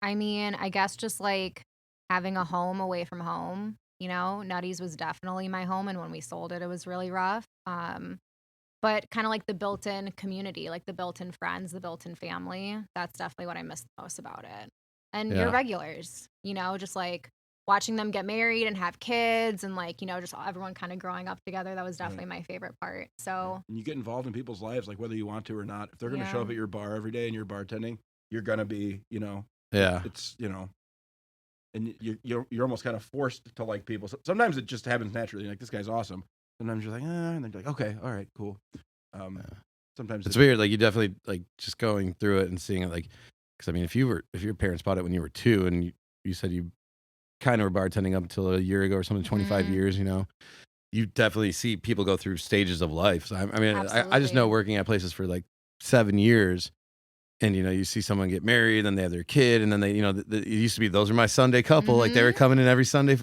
I mean, I guess just like having a home away from home. You know, Nutty's was definitely my home, and when we sold it, it was really rough. But kind of like the built-in community, like the built-in friends, the built-in family. That's definitely what I miss the most about it. And your Yeah. regulars, you know, just like watching them get married and have kids, and like, you know, just everyone kind of growing up together. That was definitely my favorite part. So And you get involved in people's lives, like whether you want to or not. If they're going to show Yeah. up at your bar every day and you're bartending, you're going to be, you know, Yeah. it's, you know, and you're almost kind of forced to like people. So sometimes it just happens naturally. Like, this guy's awesome. Sometimes you're like, and then you're like, okay, all right, cool. Sometimes It's weird. Like, you definitely like just going through it and seeing it. Like, because I mean, if your parents bought it when you were 2 and you said you kind of were bartending up until a year ago or something, 25 years, you know, you definitely see people go through stages of life. So I mean, I just know Absolutely. working at places for like 7 years. And, you know, you see someone get married, then they have their kid, and then they, you know, it used to be, those are my Sunday couple. Like, they were coming in every Sunday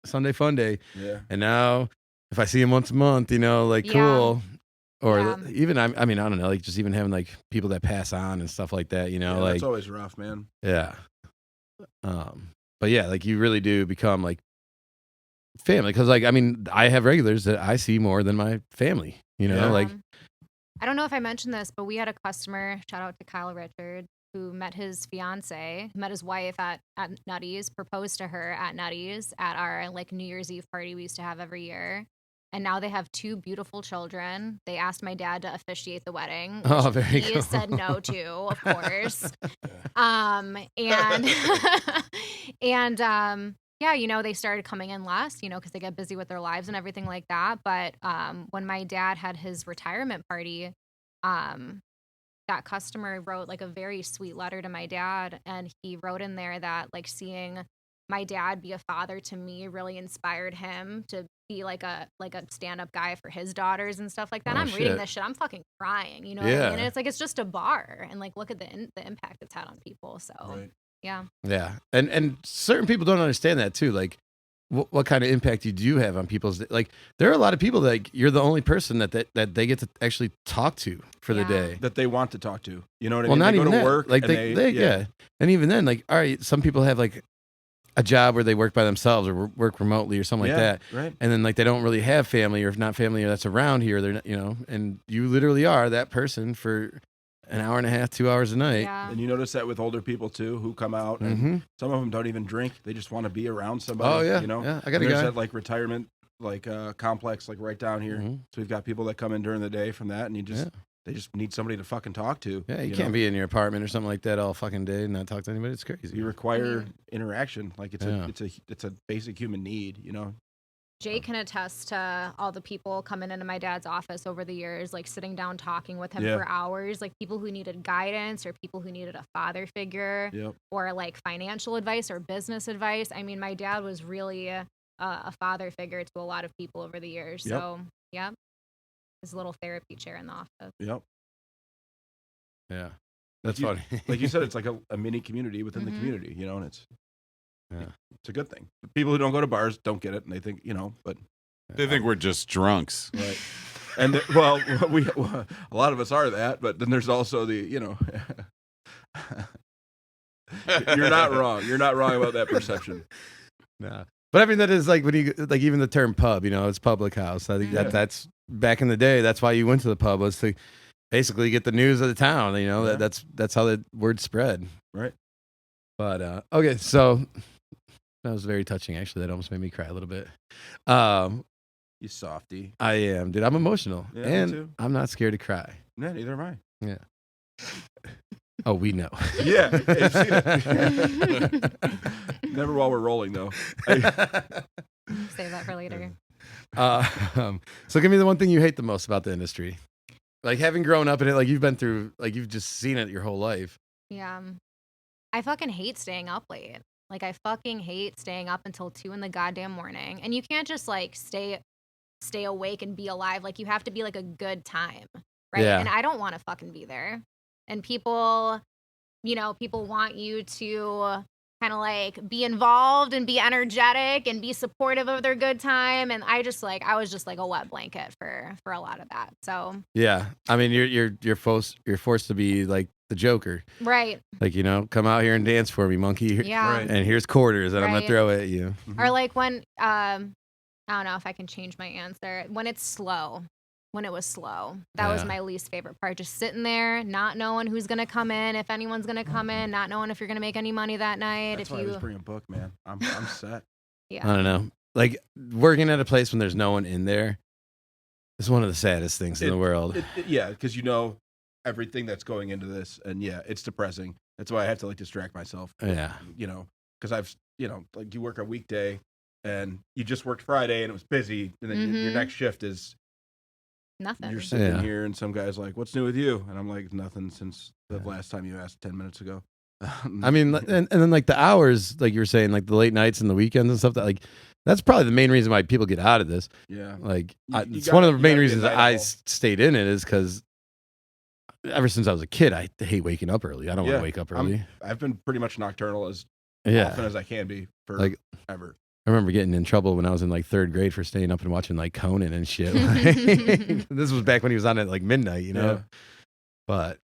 fun day. Yeah. And now, if I see them once a month, you know, like, Yeah. cool. Or Yeah. even, I mean, I don't know, like, just even having, like, people that pass on and stuff like that, you know, Yeah, like, that's always rough, man. yeah. But yeah, like, you really do become, like, family. Because, like, I mean, I have regulars that I see more than my family, you know, Yeah. like, I don't know if I mentioned this, but we had a customer, shout out to Kyle Richard, who met his wife at Nutty's, proposed to her at Nutty's at our like New Year's Eve party we used to have every year. And now they have 2 beautiful children. They asked my dad to officiate the wedding, which Oh, very he cool. said no to, of course. And yeah, you know, they started coming in less, you know, because they get busy with their lives and everything like that. But when my dad had his retirement party, that customer wrote like a very sweet letter to my dad, and he wrote in there that like seeing my dad be a father to me really inspired him to be like a stand-up guy for his daughters and stuff like that. Oh, I'm reading shit. this shit, I'm fucking crying, you know what I Yeah. mean? And it's like, it's just a bar, and like look at the impact it's had on people. So Right. yeah. yeah. And certain people don't understand that too. Like, what kind of impact you do have on people's, like, there are a lot of people that, like, you're the only person that they get to actually talk to for the Yeah. day. That they want to talk to. You know what I Well, mean? not They even go to that. work. Like, and yeah. And even then, like, all right, some people have like a job where they work by themselves or work remotely or something like that. Right. And then, like, they don't really have family, or if not family that's around here, they're not, you know, and you literally are that person for an hour and a half, 2 hours a night. Yeah. And you notice that with older people too, who come out and Mhm. some of them don't even drink. They just want to be around somebody. Oh, yeah. You know? Yeah. I got And a there's guy. that like retirement like complex like right down here. Mhm. So we've got people that come in during the day from that, and they just need somebody to fucking talk to. Yeah. You know? can't be in your apartment or something like that all fucking day and not talk to anybody. It's crazy. You require Mhm. interaction. Like it's Yeah. it's a basic human need. You know. Jay can attest to all the people coming into my dad's office over the years, like sitting down talking with him Yeah. for hours, like people who needed guidance or people who needed a father figure Yep. or like financial advice or business advice. I mean, my dad was really a father figure to a lot of people over the years. Yep. So, yeah, his little therapy chair in the office. Yep. Yeah. That's you- funny. Like you said, it's like a mini community within the Mhm. community. You know, and it's a good thing. People who don't go to bars don't get it, and they think, you know, but They think we're just drunks. right. And well, a lot of us are that, but then there's also the, you know, You're not wrong. You're not wrong about that perception. No. But I mean, that is like when you like even the term pub, it's public house. I think that's back in the day. That's why you went to the pub, was to basically get the news of the town. That's how the word spread. Right. But okay, so that was very touching. Actually, that almost made me cry a little bit. You softy. I am, dude. I'm emotional, Yeah, me and too. I'm not scared to cry. Yeah, neither am I. Yeah. Oh, we know. Yeah. Never while we're rolling, though. Save that for later. So give me the one thing you hate the most about the industry. Like, having grown up in it, like you've been through, like you've just seen it your whole life. Yeah. I fucking hate staying up late. Like, I fucking hate staying up until 2 in the goddamn morning. And you can't just like stay awake and be alive. Like, you have to be like a good time, right? Yeah. And I don't want to fucking be there. And people want you to kind of like be involved and be energetic and be supportive of their good time. And I was just like a wet blanket for a lot of that. So Yeah, I mean, you're forced to be like the Joker, right. like, come out here and dance for me, monkey. Yeah. Right. And here's quarters that I'm gonna Right. throw at you. Or like when I don't know if I can change my answer. When it's slow. When it was slow. That was Yeah. my least favorite part. Just sitting there, not knowing who's going to come in, if anyone's going to come in, not knowing if you're going to make any money that night. That's if why you I was bringing a book, man. I'm set. Yeah. I don't know. Like, working at a place when there's no one in there is one of the saddest things in the world. Yeah, because everything that's going into this, and yeah, it's depressing. That's why I have to like distract myself. Yeah. Because I've like you work a weekday and you just worked Friday and it was busy, and then your next shift is Nothing. you're sitting Yeah. here and some guy's like, "What's new with you?" And I'm like, "Nothing since the last time you asked 10 minutes ago." I mean, and then like the hours, like you were saying, like the late nights and the weekends and stuff, that like that's probably the main reason why people get out of this. yeah, Like, You it's gotta- one of the you main gotta be reasons that I night-owl. stayed in it, is because ever since I was a kid, I hate waking up early. I don't want Yeah, to wake up early. I've been pretty much nocturnal as Yeah. often as I can be for Like- ever. I remember getting in trouble when I was in like 3rd grade for staying up and watching like Conan and shit. Like, this was back when he was on at like midnight, Yeah. But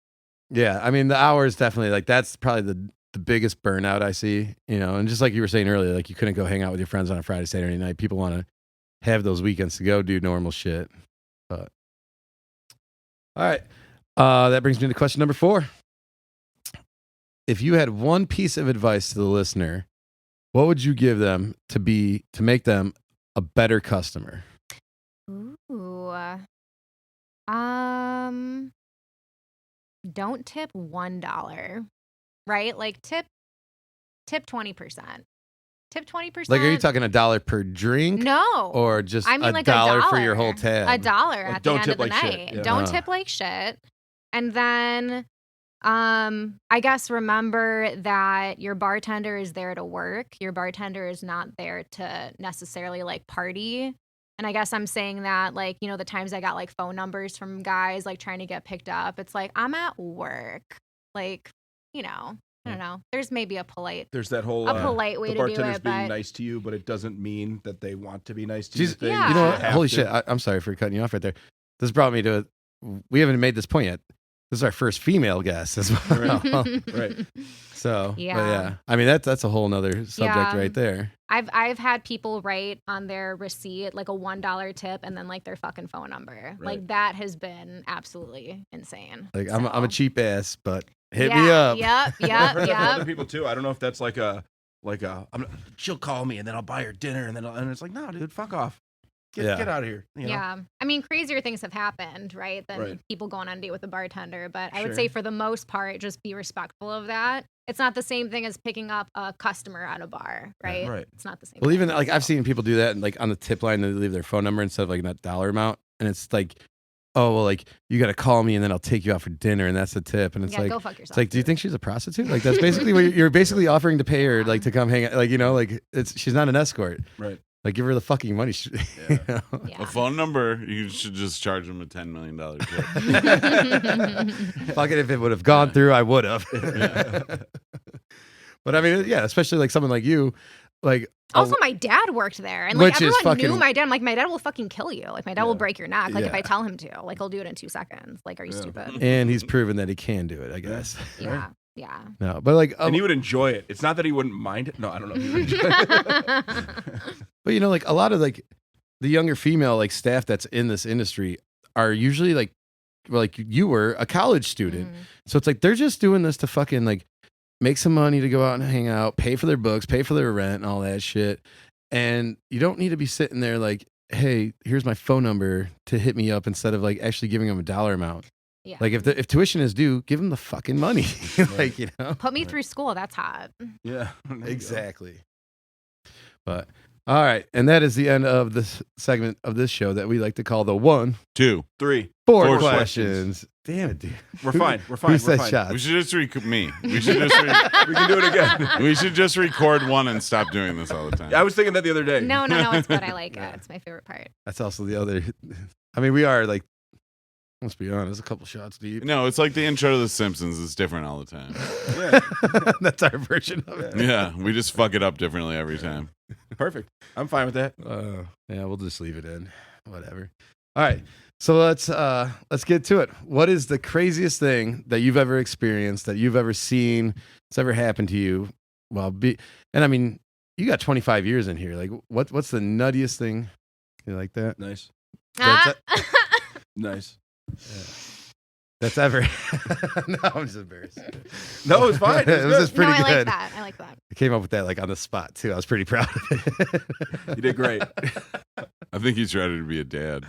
yeah, I mean, the hours definitely, like, that's probably the biggest burnout I see, and just like you were saying earlier, like you couldn't go hang out with your friends on a Friday, Saturday night. People want to have those weekends to go do normal shit. But all right, that brings me to question number 4. If you had one piece of advice to the listener, what would you give them to make them a better customer? Ooh. Don't tip $1, right? Like tip 20%. Tip 20%. Like, are you talking $1 per drink? No. Or just I mean, a like dollar for $1. your whole tab? $1 at the don't end tip of the like shit. night. Yeah. Don't Uh-huh. tip like shit. And then I guess remember that your bartender is there to work. Your bartender is not there to necessarily like party. And I guess I'm saying that, like, the times I got like phone numbers from guys like trying to get picked up, it's like, I'm at work. Like, I don't know. There's maybe a polite There's that whole polite way the to do bartender's it, being but nice to you, but it doesn't mean that they want to be nice to you. Jeez, thing. Yeah. You know what? have Holy to. shit. I'm sorry for cutting you off right there. This brought me to, we haven't made this point yet. This is our first female guest as well. Right. So, Yeah. but yeah. I mean, that's a whole nother subject Yeah. right there. I've had people write on their receipt like a $1 tip and then like their fucking phone number. Right. Like, that has been absolutely insane. Like, I'm a So, cheap ass, but hit yeah, me up. Yep, I've heard that from other yep. people too. I don't know if that's she'll call me and then I'll buy her dinner and it's like, no, dude, fuck off. Get out of here. You know? Yeah. I mean, crazier things have happened, right? Than Right. people going on a date with a bartender. But I Sure. would say for the most part, just be respectful of that. It's not the same thing as picking up a customer at a bar, right? right. It's not the same Well, thing. even like I've So- seen people do that, and like on the tip line, they leave their phone number instead of like that dollar amount. And it's like, oh, well, like you got to call me and then I'll take you out for dinner. And that's the tip. And it's Yeah, like, go fuck yourself. it's like, do you think she's a prostitute? Like, that's basically what you're basically offering to pay her, like to come hang out. Like, like she's not an escort. Right. Like, give her the fucking money. Yeah. Yeah. A phone number, you should just charge them a $10 million tip. Fuck it, if it would have gone through, I would have. But I mean, yeah, especially like someone like you, like Also, my dad worked there, and like Which is everyone knew fucking- my dad. I'm like, my dad will fucking kill you. Like, my dad will Yeah. break your neck. Like, if Yeah. I tell him to, like, he'll do it in 2 seconds. Like, are you Yeah. stupid? and he's proven that he can do it, I guess. Yeah. Yeah. No, but like, And he would enjoy it. It's not that he wouldn't mind it. No, I don't know. If he would enjoy it. but like a lot of like the younger female like staff that's in this industry are usually like you were a college student. So it's like they're just doing this to fucking like make some money to go out and hang out, pay for their books, pay for their rent and all that shit. And you don't need to be sitting there like, hey, here's my phone number to hit me up instead of like actually giving them a dollar amount. Yeah. Like if tuition is due, give them the fucking money. Like, Put me through school. That's hot. Yeah. Exactly. But all right. And that is the end of this segment of this show that we like to call the 1, 2, 3, 4 4 questions. Damn it, dude. We're fine. We're fine. Who We're said fine. shots? We should just We should just We can do it again. we should just record one and stop doing this all the time. I was thinking that the other day. No, it's good. I like it. It's my favorite part. That's also the other. I mean, we are like, let's be honest, a couple shots deep. No, it's like the intro to The Simpsons. It's different all the time. Yeah. That's our version of it. Yeah, we just fuck it up differently every time. Perfect. I'm fine with that. Yeah, we'll just leave it in. Whatever. All right. So let's get to it. What is the craziest thing that you've ever experienced, that you've ever seen, that's ever happened to you? And I mean, you got 25 years in here. Like, what's the nuttiest thing? You like that? Nice. That's Nice. That's ever. No, I'm just embarrassed. No, it's fine. It was just pretty I like good. that. I like that. I came up with that like on the spot too. I was pretty proud of it. You did great. I think he's ready to be a dad.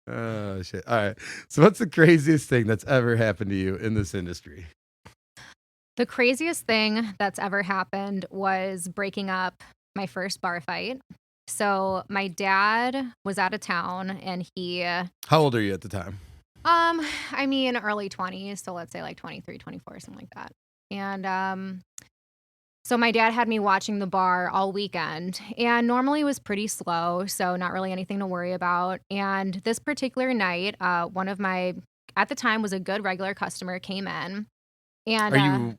Oh shit! All right. So, what's the craziest thing that's ever happened to you in this industry? The craziest thing that's ever happened was breaking up my first bar fight. So my dad was out of town and he, How old are you at the time? I mean, early 20s. So let's say like 23, 24, something like that. And, so my dad had me watching the bar all weekend and normally it was pretty slow. So not really anything to worry about. And this particular night, one of my, at the time was a good regular customer came in and, Are you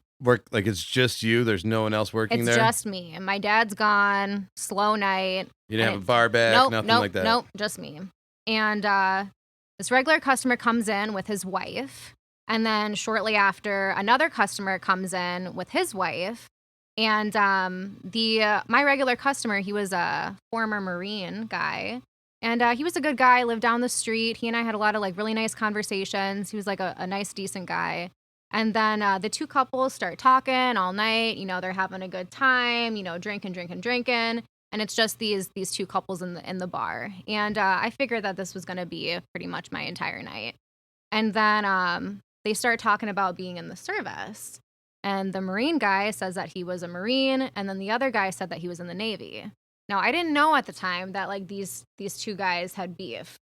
like it's just you? There's no one else working it's there? just me. My dad's gone, slow night. You didn't have a bar back, nothing like that? Nope, just me. And this regular customer comes in with his wife. And then shortly after, another customer comes in with his wife. And my regular customer, he was a former Marine guy. And he was a good guy, lived down the street. He and I had a lot of like really nice conversations. He was like a nice, decent guy. And then the two couples start talking all night. You know, they're having a good time, you know, drinking. And it's just these two couples in the bar. And I figured that this was going to be pretty much my entire night. And then they start talking about being in the service. And the Marine guy says that he was a Marine. And then the other guy said that he was in the Navy. Now, I didn't know at the time that like these two guys had beef.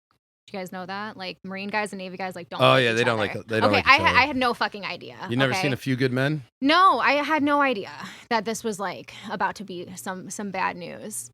Do you guys know that? Like Marine guys and Navy guys like don't. Oh like yeah, each they don't other. like. They don't Okay, like each other. I had no fucking idea. You never okay? seen A Few Good Men? No, I had no idea that this was like about to be some bad news.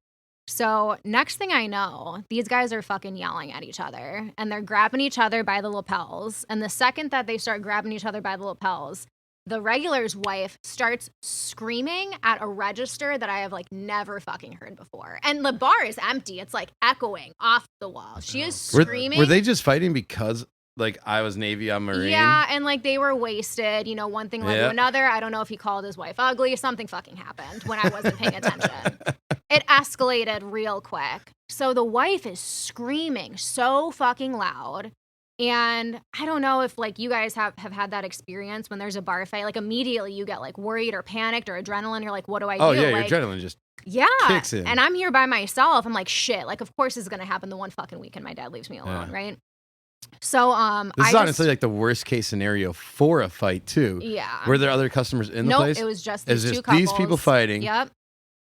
So next thing I know, these guys are fucking yelling at each other and they're grabbing each other by the lapels. And the second that they start grabbing each other by the lapels, the regular's wife starts screaming at a register that I have like never fucking heard before. And the bar is empty. It's like echoing off the wall. She is screaming. Were they just fighting because like I was Navy, I'm Marine? Yeah, and like they were wasted. You know, one thing led Yeah. to another. I don't know if he called his wife ugly. Something fucking happened when I wasn't paying attention. It escalated real quick. So the wife is screaming so fucking loud. And I don't know if like you guys have had that experience when there's a bar fight. Like immediately you get like worried or panicked or adrenaline. You're like, what do I Oh do? yeah, like, your adrenaline just yeah. kicks in. And I'm here by myself. I'm like, shit. Like, of course this is gonna happen the one fucking weekend my dad leaves me alone, Yeah. right? So This is I honestly like the worst case scenario for a fight too. yeah. Were there other customers in the Nope, place? it was just It's these two just couples. these people fighting. Yep.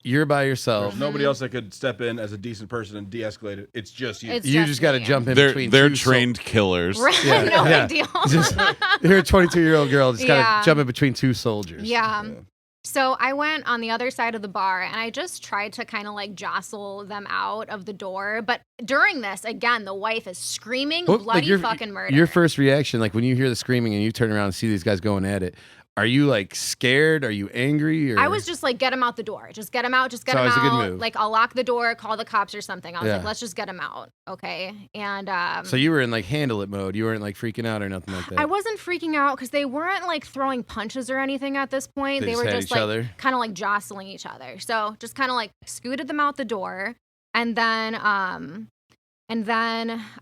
You're by yourself. There's nobody else that could step in as a decent person and de-escalate it. It's just you. It's You just got to me. jump in They're between. they're trained killers. Right, Yeah, no yeah. big deal. Just- You're a 22-year-old girl. Just got to Yeah. jump in between two soldiers. Yeah. So I went on the other side of the bar and I just tried to kind of like jostle them out of the door. But during this, again, the wife is screaming What- like bloody your- fucking murder. Your first reaction, like when you hear the screaming and you turn around and see these guys going at it, Are you like scared? Are you angry? Or? I was just like, get him out the door. Just get him out. Just get him It's out. always a good move. Like, I'll lock the door, call the cops or something. I was Yeah. like, let's just get him out. Okay. And So you were in like handle it mode. You weren't like freaking out or nothing like that. I wasn't freaking out because they weren't like throwing punches or anything at this point. They were had just each like other? kind of like jostling each other. So just kind of like scooted them out the door. And then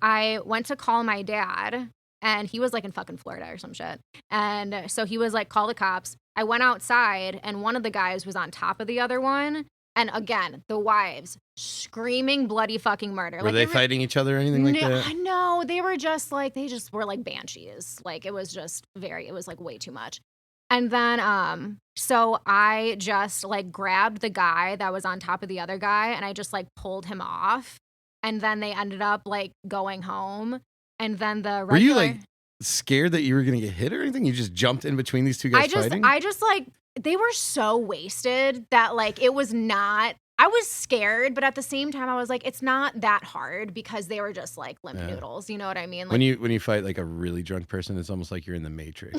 I went to call my dad. And he was like in fucking Florida or some shit. And so he was like, call the cops. I went outside and one of the guys was on top of the other one. And again, the wives screaming bloody fucking murder. Were they fighting each other or anything like that? No, they were just like, they just were like banshees. Like it was like way too much. And then, so I just like grabbed the guy that was on top of the other guy and I just like pulled him off. And then they ended up like going home. And then the regular... Were you like scared that you were going to get hit or anything? You just jumped in between these two guys fighting? I just like, they were so wasted that like it was not... I was scared, but at the same time I was like, it's not that hard because they were just like limp noodles. You know what I mean? Like, when you fight like a really drunk person, it's almost like you're in the Matrix.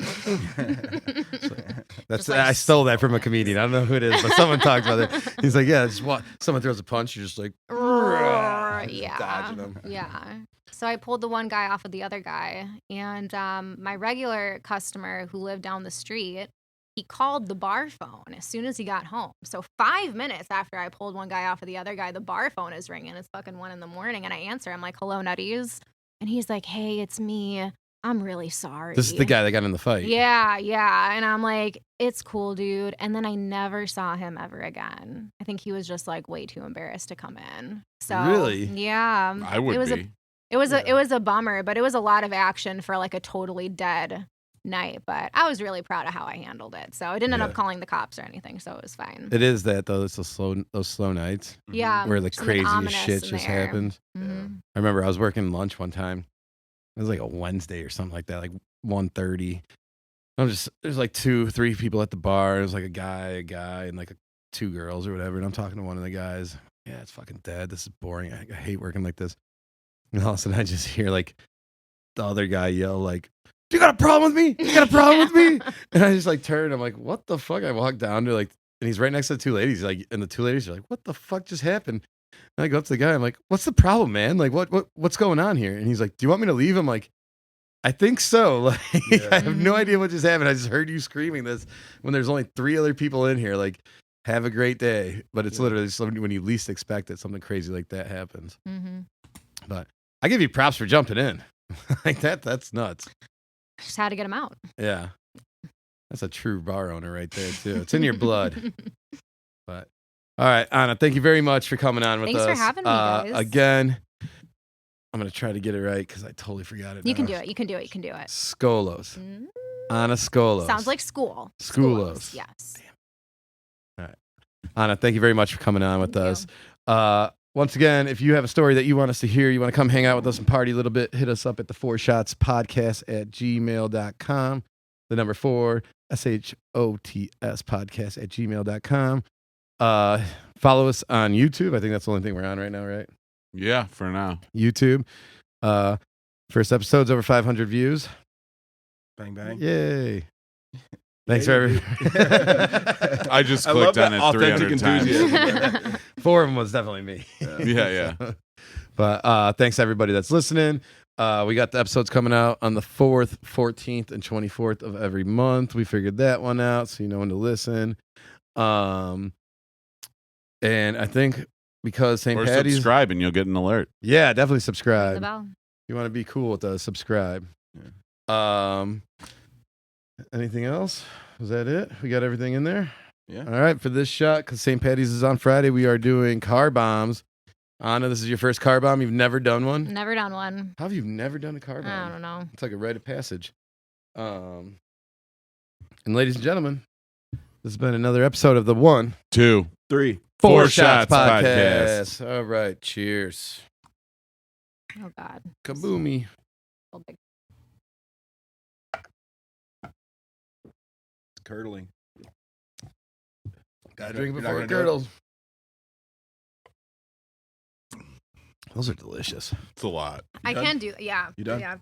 That's like, I stole that from a comedian. I don't know who it is, but someone talked about it. He's like, yeah, just someone throws a punch, you're just like, yeah, dodging them. Yeah. So I pulled the one guy off of the other guy, and my regular customer who lived down the street, he called the bar phone as soon as he got home. So 5 minutes after I pulled one guy off of the other guy, the bar phone is ringing. It's fucking 1 a.m. and I answer. I'm like, hello, nutties. And he's like, hey, it's me. I'm really sorry. This is the guy that got in the fight. Yeah. And I'm like, it's cool, dude. And then I never saw him ever again. I think he was just like way too embarrassed to come in. So Really? Yeah. I would be. It was a bummer, but it was a lot of action for like a totally dead night. But I was really proud of how I handled it. So I didn't end up calling the cops or anything, so it was fine. It is that though. It's those slow nights. Yeah. Where the something craziest ominous shit in just the air. happens. Mhm. I remember I was working lunch one time. It was like a Wednesday or something like that, like 1:30. There's like 2-3 people at the bar. It was like a guy, and like 2 girls or whatever. And I'm talking to one of the guys. Yeah, it's fucking dead. This is boring. I hate working like this. And all of a sudden I just hear like the other guy yell like, "You got a problem with me? You got a problem with me?" And I just like turn. I'm like, "What the fuck?" I walk down to like, and he's right next to the 2 ladies. Like, and the 2 ladies are like, "What the fuck just happened?" And I go up to the guy. I'm like, "What's the problem, man? Like, what's going on here?" And he's like, "Do you want me to leave?" I'm like, "I think so." Like, I have no idea what just happened. I just heard you screaming this when there's only 3 other people in here. Like, have a great day. But it's literally when you least expect it, something crazy like that happens. Mm-hmm. But I give you props for jumping in. Like that's nuts. Just had to get him out. Yeah. That's a true bar owner right there, too. It's in your blood. But all right, Ana, thank you very much for coming on with us. Thanks for having me, guys. Again, I'm going to try to get it right because I totally forgot it. You now. can do it. You can do it. You can do it. Skoullos. Mm. Ana Skoullos. Sounds like school. Skoullos. Yes. All right. Ana, thank you very much for coming on with Thank us. Once again, if you have a story that you want us to hear, you want to come hang out with us and party a little bit, hit us up at the 4shotspodcast@gmail.com. The number 4, SHOTS podcast@gmail.com. Follow us on YouTube. I think that's the only thing we're on right now, right? Yeah, for now. YouTube. First episode's over 500 views. Bang, bang. Yay. Thanks Yeah, for you everything. I just I love clicked on that it 300 authentic times. enthusiasm. 4 of them was definitely me. Yeah. But thanks everybody that's listening. We got the episodes coming out on the 4th, 14th, and 24th of every month. We figured that one out, so you know when to listen. And I think because St. Or Patty's, subscribe and you'll get an alert. yeah, definitely The subscribe. bell. You want to be cool with us, subscribe. Anything else? Was that it? We got everything in there? Yeah. All right, for this shot, because St. Patty's is on Friday, we are doing car bombs. Ana, this is your first car bomb. You've never done one? Never done one. How have you never done a car bomb? I don't know. It's like a rite of passage. And ladies and gentlemen, this has been another episode of the 1, 2, 3. 4 Shots podcast. All right, cheers. Oh God. Kaboomy. Oh, big. It's curdling. Gotta drink You're not before gonna it do it? curdles. Those are delicious. It's a lot. I done? can do. Yeah. You done? Yeah.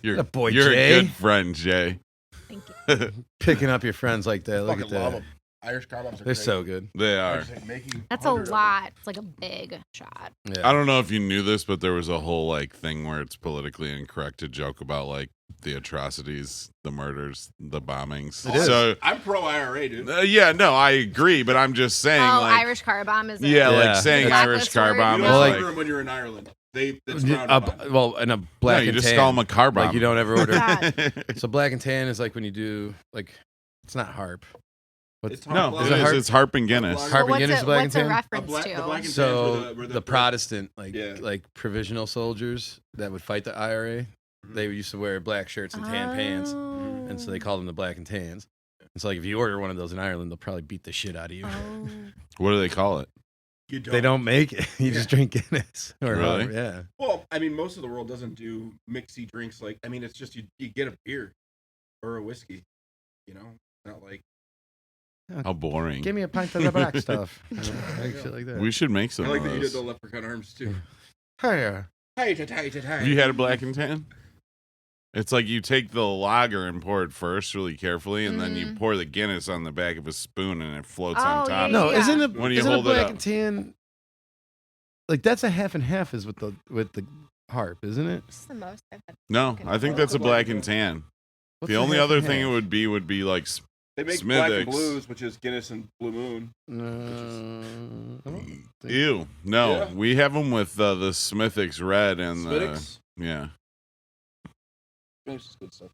You're That boy, You're Jay. a good friend, Jay. Thank you. Picking up your friends like that. Look Fucking at love that. 'em. Irish car bombs are They're great. so good. They I are. just think making That's a 100 of them. lot. It's like a big shot. Yeah. I don't know if you knew this, but there was a whole like thing where it's politically incorrect to joke about like the atrocities, the murders, the bombings. It is. So I'm pro IRA, dude. yeah, no, I agree, but I'm just saying, Oh, like, Irish car bomb is yeah, it? like Yeah. saying Blacklist Irish car word? bomb You is Well, don't like- like, order them when you're in Ireland. That's Yeah, frowned upon. well, and a no, black you and just tan. call them a car bomb. Like you don't ever order. God. So black and tan is like when you do like it's not harp. What's It's No, Black- Is it hard? it's Harp and Guinness. Black- Harp and What's Guinness it, black what's and a tan? reference The black to? and tans So were the Protestant, like Yeah. like provisional soldiers that would fight the IRA, they used to wear black shirts and tan pants, and so they called them the black and tans. It's like if you order one of those in Ireland, they'll probably beat the shit out of you. Oh. What do they call it? You don't. They don't make it. You just drink Guinness. Or Really? Harp, yeah. Well, I mean, most of the world doesn't do mixy drinks. Like, I mean, it's just you get a beer or a whiskey. You know, not like How boring. Give me a pint of the black stuff. You know, like shit like that. We should make some I like of that you did those. the leprechaun arms too. Hey, Hey, Have you had a black and tan? It's like you take the lager and pour it first really carefully, and then you pour the Guinness on the back of a spoon, and it floats on Oh, top. yeah, no, yeah. isn't it? When you isn't hold a it black up. and tan? Like that's a half and half is with the harp, isn't it? It's the most I've had. No, I think that's a black and tan. What's The only half other and thing it half? would be like They make black and Smithwick's. blues, which is Guinness and Blue Moon. I don't think- Ew. No, Yeah. we have them with the Smithwick's red and Smithwick's? yeah. Smithwick's is good stuff.